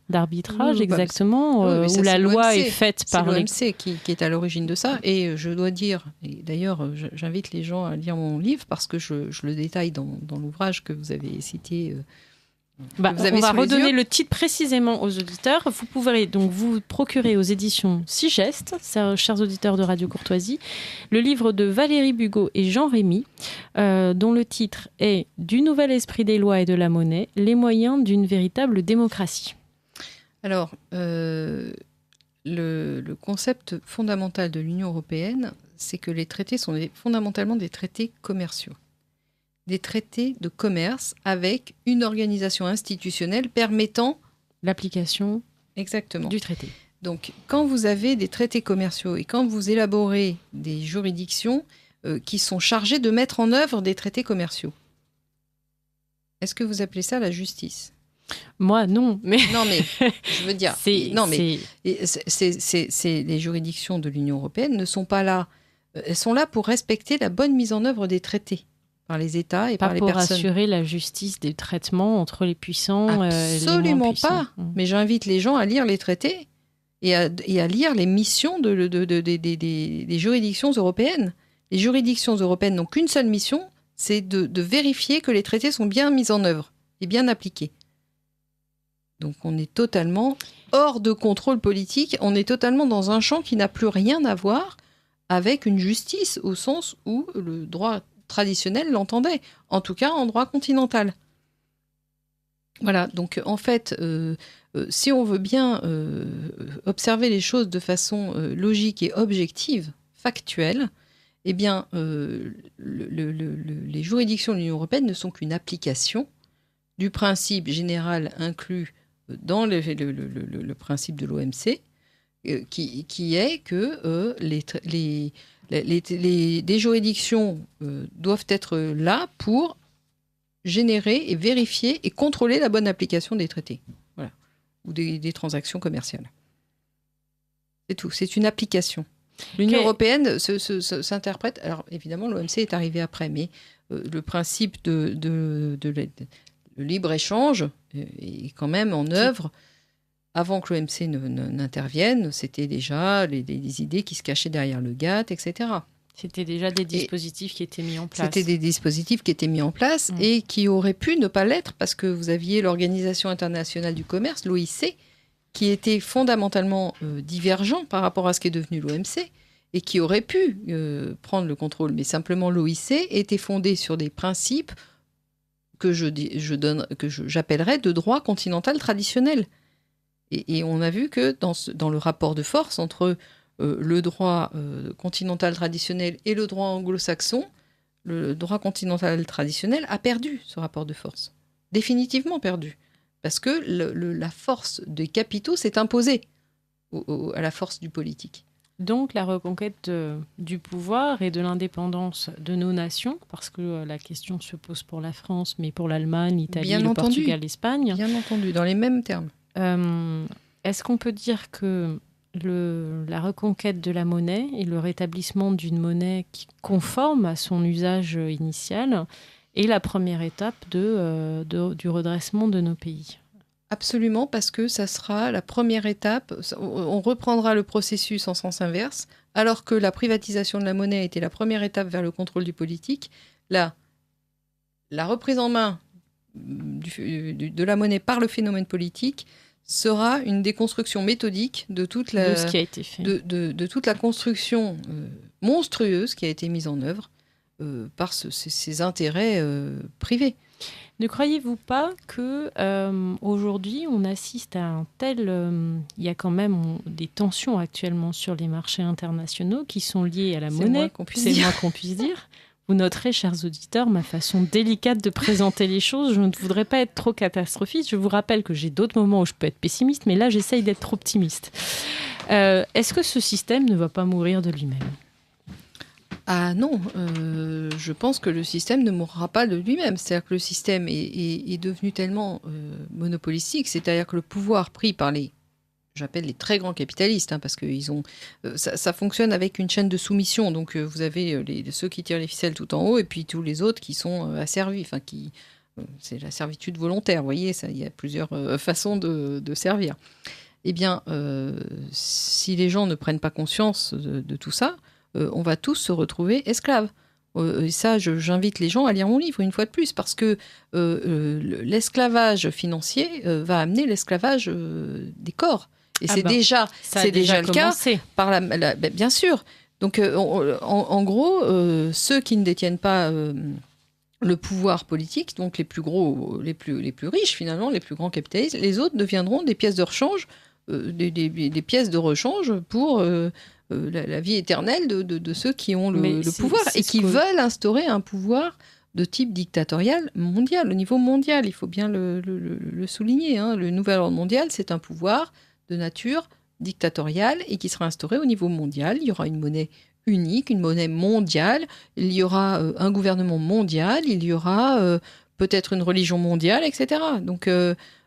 Speaker 1: exactement, où la loi est faite par
Speaker 2: l'OMC qui est à l'origine de ça. Et je dois dire, et d'ailleurs j'invite les gens à lire mon livre parce que je le détaille dans l'ouvrage que vous avez cité
Speaker 1: On va redonner le titre précisément aux auditeurs. Vous pourrez donc vous procurer aux éditions Sigeste, chers auditeurs de Radio Courtoisie, le livre de Valérie Bugeaud et Jean Rémy, dont le titre est « Du nouvel esprit des lois et de la monnaie, les moyens d'une véritable démocratie ».
Speaker 2: Alors, le concept fondamental de l'Union européenne, c'est que les traités sont fondamentalement des traités commerciaux. Des traités de commerce avec une organisation institutionnelle permettant
Speaker 1: l'application
Speaker 2: exactement
Speaker 1: du traité.
Speaker 2: Donc, quand vous avez des traités commerciaux et quand vous élaborez des juridictions qui sont chargées de mettre en œuvre des traités commerciaux, est-ce que vous appelez ça la justice ?
Speaker 1: Moi, non. Mais
Speaker 2: je veux dire, les juridictions de l'Union européenne ne sont pas là. Elles sont là pour respecter la bonne mise en œuvre des traités par les États et par les personnes.
Speaker 1: Pas pour assurer la justice des traitements entre les puissants et les moins
Speaker 2: Absolument
Speaker 1: puissants.
Speaker 2: pas. Mais j'invite les gens à lire les traités et à lire les missions des juridictions européennes. Les juridictions européennes n'ont qu'une seule mission, c'est de vérifier que les traités sont bien mis en œuvre et bien appliqués. Donc on est totalement hors de contrôle politique, on est totalement dans un champ qui n'a plus rien à voir avec une justice au sens où le droit traditionnel l'entendait, en tout cas en droit continental. Voilà, donc en fait, si on veut bien observer les choses de façon logique et objective, factuelle, eh bien, les juridictions de l'Union européenne ne sont qu'une application du principe général inclus dans le principe de l'OMC, qui est que des juridictions doivent être là pour générer et vérifier et contrôler la bonne application des traités, voilà, ou des transactions commerciales. C'est tout, c'est une application. L'Union européenne s'interprète... Alors évidemment, l'OMC est arrivé après, mais le principe de le libre-échange est quand même en œuvre. Avant que l'OMC n'intervienne, c'était déjà des idées qui se cachaient derrière le GATT, etc.
Speaker 1: C'était déjà des dispositifs qui étaient mis en place.
Speaker 2: C'était des dispositifs qui étaient mis en place et qui auraient pu ne pas l'être parce que vous aviez l'Organisation internationale du commerce, l'OIC, qui était fondamentalement divergent par rapport à ce qui est devenu l'OMC et qui aurait pu prendre le contrôle. Mais simplement, l'OIC était fondé sur des principes que j'appellerais de droit continental traditionnel. Et on a vu que dans le rapport de force entre le droit continental traditionnel et le droit anglo-saxon, le droit continental traditionnel a perdu ce rapport de force. Définitivement perdu. Parce que la force des capitaux s'est imposée à la force du politique.
Speaker 1: Donc la reconquête du pouvoir et de l'indépendance de nos nations, parce que la question se pose pour la France, mais pour l'Allemagne, l'Italie, le Portugal, l'Espagne.
Speaker 2: Bien entendu, dans les mêmes termes.
Speaker 1: Est-ce qu'on peut dire que la reconquête de la monnaie et le rétablissement d'une monnaie qui conforme à son usage initial est la première étape du redressement de nos pays?
Speaker 2: Absolument, parce que ça sera la première étape. On reprendra le processus en sens inverse, alors que la privatisation de la monnaie a été la première étape vers le contrôle du politique. La reprise en main de la monnaie par le phénomène politique sera une déconstruction méthodique de toute la,
Speaker 1: de ce qui a été fait.
Speaker 2: De toute la construction monstrueuse qui a été mise en œuvre par ces intérêts privés.
Speaker 1: Ne croyez-vous pas que aujourd'hui on assiste à un tel... il y a quand même des tensions actuellement sur les marchés internationaux qui sont liées à la monnaie. C'est le moins qu'on puisse dire. Vous noterez, chers auditeurs, ma façon délicate de présenter les choses. Je ne voudrais pas être trop catastrophiste. Je vous rappelle que j'ai d'autres moments où je peux être pessimiste, mais là, j'essaye d'être optimiste. Est-ce que ce système ne va pas mourir de lui-même ?
Speaker 2: Ah non, je pense que le système ne mourra pas de lui-même. C'est-à-dire que le système est devenu tellement monopolistique, c'est-à-dire que le pouvoir pris par j'appelle les très grands capitalistes, parce que ça fonctionne avec une chaîne de soumission. Donc vous avez ceux qui tirent les ficelles tout en haut et puis tous les autres qui sont asservis. C'est la servitude volontaire, vous voyez, il y a plusieurs façons de servir. Eh bien, si les gens ne prennent pas conscience de tout ça, on va tous se retrouver esclaves. Et ça, j'invite les gens à lire mon livre une fois de plus, parce que l'esclavage financier va amener l'esclavage des corps. Et c'est déjà le cas par bien sûr. Donc, en gros, ceux qui ne détiennent pas le pouvoir politique, donc les plus gros, les plus riches finalement, les plus grands capitalistes, les autres deviendront des pièces de rechange, des pièces de rechange pour la vie éternelle de ceux qui ont le pouvoir et qui veulent instaurer un pouvoir de type dictatorial mondial, au niveau mondial. Il faut bien le souligner. Hein. Le nouvel ordre mondial, c'est un pouvoir de nature dictatoriale et qui sera instauré au niveau mondial. Il y aura une monnaie unique, une monnaie mondiale, il y aura un gouvernement mondial, il y aura peut-être une religion mondiale, etc. Donc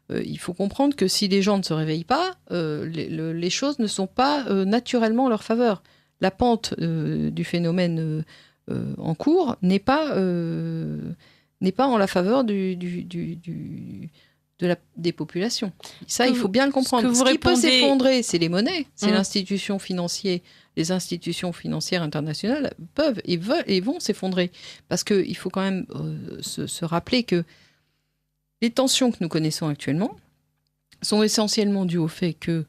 Speaker 2: il faut comprendre que si les gens ne se réveillent pas, les choses ne sont pas naturellement en leur faveur. La pente du phénomène en cours n'est pas en la faveur des populations. Ça, il faut bien le comprendre. Ce qui peut s'effondrer, c'est les monnaies, c'est l'institution financière. Les institutions financières internationales peuvent et vont s'effondrer. Parce qu'il faut quand même se rappeler que les tensions que nous connaissons actuellement sont essentiellement dues au fait que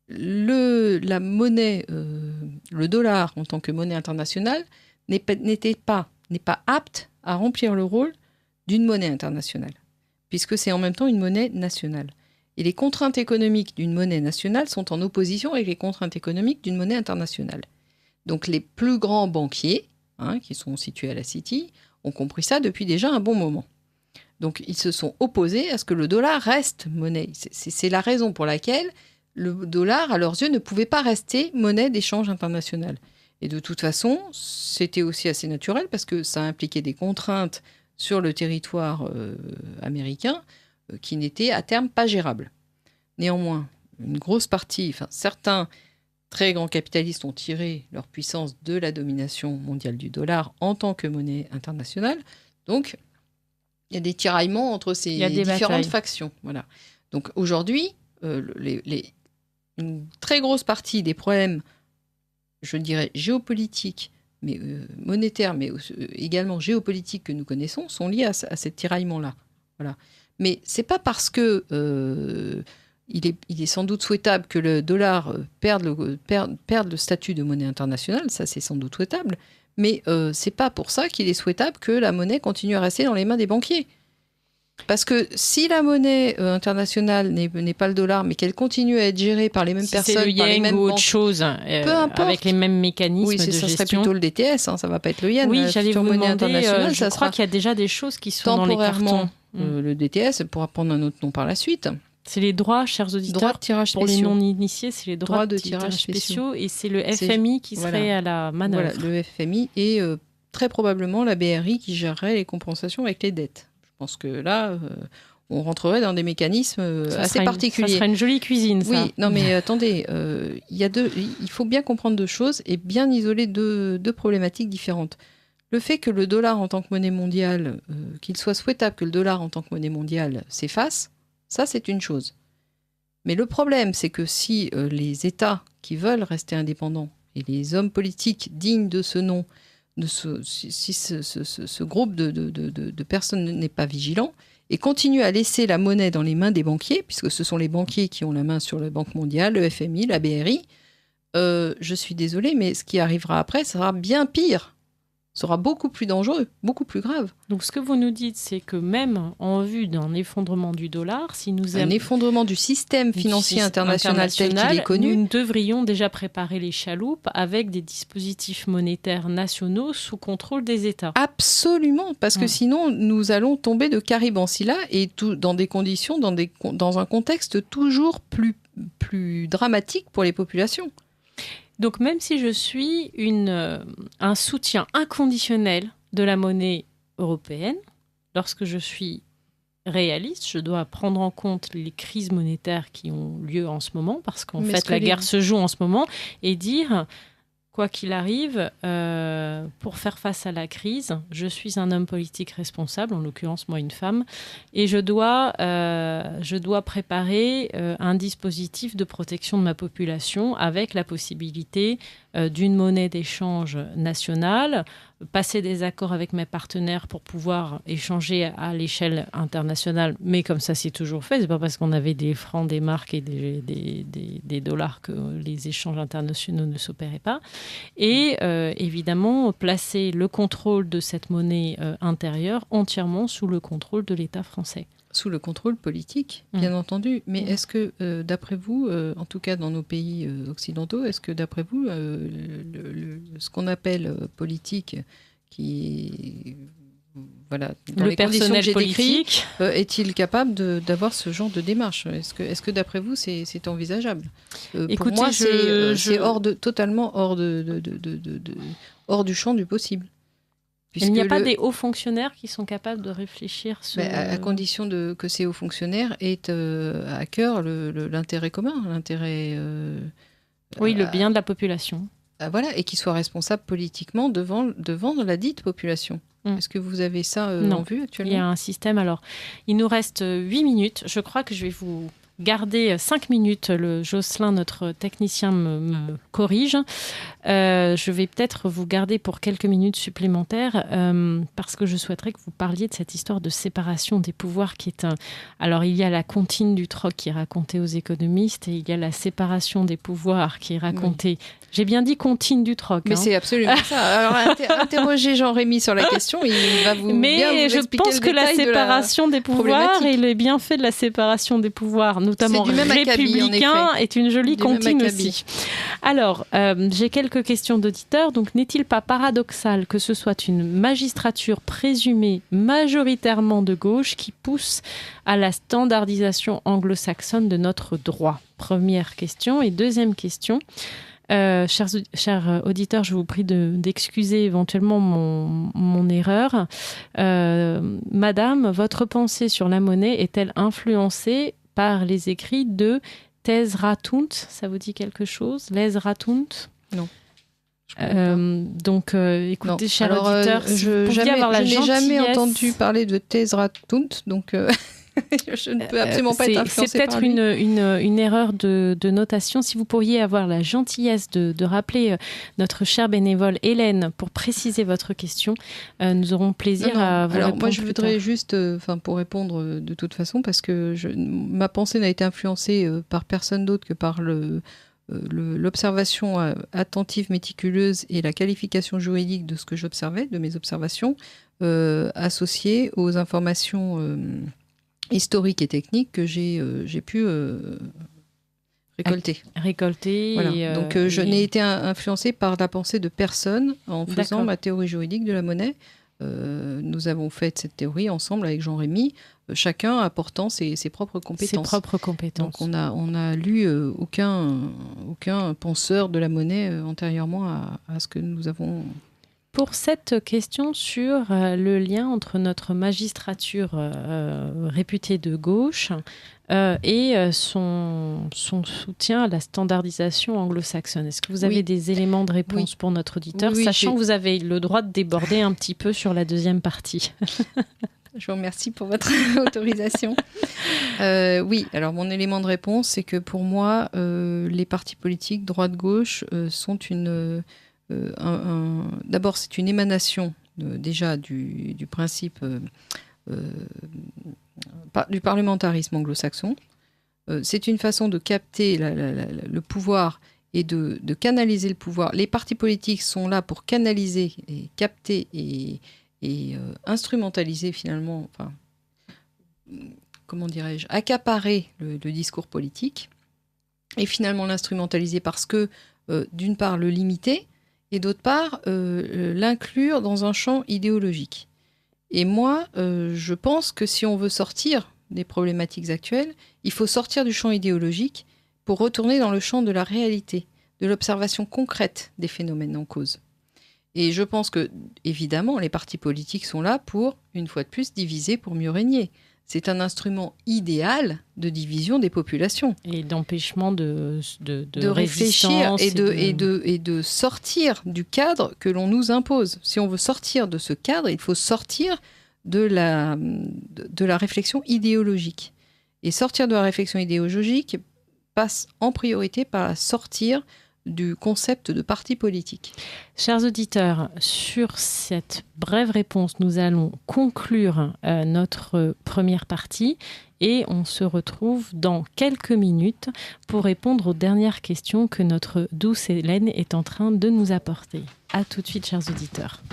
Speaker 2: la monnaie, le dollar en tant que monnaie internationale, n'est pas apte à remplir le rôle d'une monnaie internationale, puisque c'est en même temps une monnaie nationale. Et les contraintes économiques d'une monnaie nationale sont en opposition avec les contraintes économiques d'une monnaie internationale. Donc les plus grands banquiers, qui sont situés à la City, ont compris ça depuis déjà un bon moment. Donc ils se sont opposés à ce que le dollar reste monnaie. C'est la raison pour laquelle le dollar, à leurs yeux, ne pouvait pas rester monnaie d'échange international. Et de toute façon, c'était aussi assez naturel parce que ça impliquait des contraintes sur le territoire américain qui n'étaient à terme pas gérables. Néanmoins, une grosse partie, certains très grands capitalistes ont tiré leur puissance de la domination mondiale du dollar en tant que monnaie internationale. Donc, il y a des tiraillements entre ces différentes factions. Voilà. Donc aujourd'hui, une très grosse partie des problèmes, je dirais, géopolitiques, mais monétaires, mais également géopolitiques que nous connaissons, sont liés à ces tiraillements-là. Voilà. Mais c'est pas parce que il est sans doute souhaitable que le dollar perde le statut de monnaie internationale, ça c'est sans doute souhaitable, mais c'est pas pour ça qu'il est souhaitable que la monnaie continue à rester dans les mains des banquiers. Parce que si la monnaie internationale n'est pas le dollar, mais qu'elle continue à être gérée par les mêmes personnes,
Speaker 1: c'est le
Speaker 2: par les mêmes
Speaker 1: ou autre
Speaker 2: banques,
Speaker 1: chose, avec les mêmes mécanismes de gestion.
Speaker 2: Ça serait plutôt le DTS, ça va pas être le yen.
Speaker 1: Oui, j'allais vous
Speaker 2: monnaie
Speaker 1: demander,
Speaker 2: internationale,
Speaker 1: je crois qu'il y a déjà des choses qui sont dans les cartons.
Speaker 2: Le DTS pourra prendre un autre nom par la suite.
Speaker 1: C'est les droits, chers auditeurs,
Speaker 2: droits de tirage
Speaker 1: pour
Speaker 2: spéciaux.
Speaker 1: Les non-initiés, c'est les droits de tirage spéciaux. Et c'est le FMI qui serait à la manœuvre.
Speaker 2: Voilà, le FMI et très probablement la BRI qui gérerait les compensations avec les dettes. Je pense que là, on rentrerait dans des mécanismes assez particuliers.
Speaker 1: Ça serait une jolie cuisine, ça.
Speaker 2: Oui, non mais attendez, il faut bien comprendre deux choses et bien isoler deux problématiques différentes. Le fait que le dollar en tant que monnaie mondiale, qu'il soit souhaitable que le dollar en tant que monnaie mondiale s'efface, ça c'est une chose. Mais le problème, c'est que si les États qui veulent rester indépendants et les hommes politiques dignes de ce nom, si ce groupe de personnes n'est pas vigilant, et continue à laisser la monnaie dans les mains des banquiers, puisque ce sont les banquiers qui ont la main sur la Banque mondiale, le FMI, la BRI, je suis désolée, mais ce qui arrivera après sera bien pire. Sera beaucoup plus dangereux, beaucoup plus grave.
Speaker 1: Donc ce que vous nous dites, c'est que même en vue d'un effondrement du dollar, si nous
Speaker 2: un effondrement du système financier international tel qu'il est connu,
Speaker 1: nous devrions déjà préparer les chaloupes avec des dispositifs monétaires nationaux sous contrôle des États.
Speaker 2: Absolument, parce que sinon nous allons tomber de Caribancilla et dans des conditions, dans un contexte toujours plus dramatique pour les populations.
Speaker 1: Donc même si je suis un soutien inconditionnel de la monnaie européenne, lorsque je suis réaliste, je dois prendre en compte les crises monétaires qui ont lieu en ce moment, parce qu'en fait la guerre se joue en ce moment, et dire quoi qu'il arrive, pour faire face à la crise, je suis un homme politique responsable, en l'occurrence moi une femme, et je dois préparer un dispositif de protection de ma population avec la possibilité d'une monnaie d'échange nationale, passer des accords avec mes partenaires pour pouvoir échanger à l'échelle internationale, mais comme ça c'est toujours fait, c'est pas parce qu'on avait des francs, des marques et des dollars que les échanges internationaux ne s'opéraient pas. Et évidemment, placer le contrôle de cette monnaie intérieure entièrement sous le contrôle de l'État français.
Speaker 2: Sous le contrôle politique, bien entendu. Mais est-ce que, d'après vous, en tout cas dans nos pays occidentaux, est-ce que, d'après vous, ce qu'on appelle politique, qui voilà, dans
Speaker 1: le
Speaker 2: les conditions que j'ai
Speaker 1: politique
Speaker 2: décrites, est-il capable d'avoir ce genre de démarche ? Est-ce que d'après vous, c'est envisageable ?
Speaker 1: Écoutez,
Speaker 2: pour moi, c'est totalement hors du champ du possible.
Speaker 1: Il n'y a pas des hauts fonctionnaires qui sont capables de réfléchir sur...
Speaker 2: à condition que ces hauts fonctionnaires aient à cœur l'intérêt commun, l'intérêt...
Speaker 1: oui, le bien de la population.
Speaker 2: Voilà, et qu'ils soient responsables politiquement devant la dite population. Est-ce que vous avez ça en vue actuellement ?
Speaker 1: Il y a un système. Alors, il nous reste 8 minutes. Je crois que je vais vous garder 5 minutes. Jocelyn, notre technicien, me corrige. Je vais peut-être vous garder pour quelques minutes supplémentaires parce que je souhaiterais que vous parliez de cette histoire de séparation des pouvoirs qui est Alors, il y a la comptine du troc qui est racontée aux économistes et il y a la séparation des pouvoirs qui est racontée... Oui. J'ai bien dit comptine du troc.
Speaker 2: Mais c'est absolument ça. Alors, interrogez Jean-Rémy sur la question, il va vous bien vous
Speaker 1: je pense que la séparation des pouvoirs et les bienfaits de la séparation des pouvoirs, notamment républicain, est une jolie comptine aussi. Alors, j'ai quelques questions d'auditeurs. Donc, n'est-il pas paradoxal que ce soit une magistrature présumée majoritairement de gauche qui pousse à la standardisation anglo-saxonne de notre droit ? Première question. Et deuxième question. Chers auditeurs, je vous prie d'excuser éventuellement mon erreur. Madame, votre pensée sur la monnaie est-elle influencée par les écrits de Thèse Ratunt ? Ça vous dit quelque chose ? Thèse Ratunt ?
Speaker 2: Non.
Speaker 1: Donc, écoutez, chers auditeurs,
Speaker 2: je n'ai jamais entendu parler de Thèse Ratunt, donc... je ne peux absolument pas être influencée par lui.
Speaker 1: C'est peut-être une erreur de notation. Si vous pourriez avoir la gentillesse de rappeler notre chère bénévole Hélène pour préciser votre question, nous aurons plaisir à vous répondre.
Speaker 2: Alors moi, je voudrais juste, pour répondre de toute façon, parce que ma pensée n'a été influencée par personne d'autre que par l'observation attentive, méticuleuse et la qualification juridique de ce que j'observais, de mes observations, associées aux informations... historique et technique que j'ai pu récolter.
Speaker 1: Voilà.
Speaker 2: Donc je n'ai été influencée par la pensée de personne en faisant ma théorie juridique de la monnaie. Nous avons fait cette théorie ensemble avec Jean-Rémy, chacun apportant ses propres compétences. Donc on a lu aucun penseur de la monnaie antérieurement à ce que nous avons...
Speaker 1: Pour cette question sur le lien entre notre magistrature réputée de gauche et son soutien à la standardisation anglo-saxonne, est-ce que vous avez des éléments de réponse pour notre auditeur, sachant que vous avez le droit de déborder un petit peu sur la deuxième partie?
Speaker 2: Je vous remercie pour votre autorisation. Oui, alors mon élément de réponse, c'est que pour moi, les partis politiques droite-gauche sont d'abord, c'est une émanation déjà du principe du parlementarisme anglo-saxon. C'est une façon de capter le pouvoir et de canaliser le pouvoir. Les partis politiques sont là pour canaliser et capter et instrumentaliser finalement, comment dirais-je, accaparer le discours politique et finalement l'instrumentaliser parce que, d'une part, le limiter, et d'autre part, l'inclure dans un champ idéologique. Et moi, je pense que si on veut sortir des problématiques actuelles, il faut sortir du champ idéologique pour retourner dans le champ de la réalité, de l'observation concrète des phénomènes en cause. Et je pense que, évidemment, les partis politiques sont là pour, une fois de plus, diviser pour mieux régner. c'est un instrument idéal de division des populations.
Speaker 1: Et d'empêchement de
Speaker 2: réfléchir
Speaker 1: résistance
Speaker 2: et de sortir du cadre que l'on nous impose. Si on veut sortir de ce cadre, il faut sortir de la réflexion idéologique. Et sortir de la réflexion idéologique passe en priorité par sortir du concept de parti politique.
Speaker 1: Chers auditeurs, sur cette brève réponse, nous allons conclure notre première partie et on se retrouve dans quelques minutes pour répondre aux dernières questions que notre douce Hélène est en train de nous apporter. À tout de suite, chers auditeurs.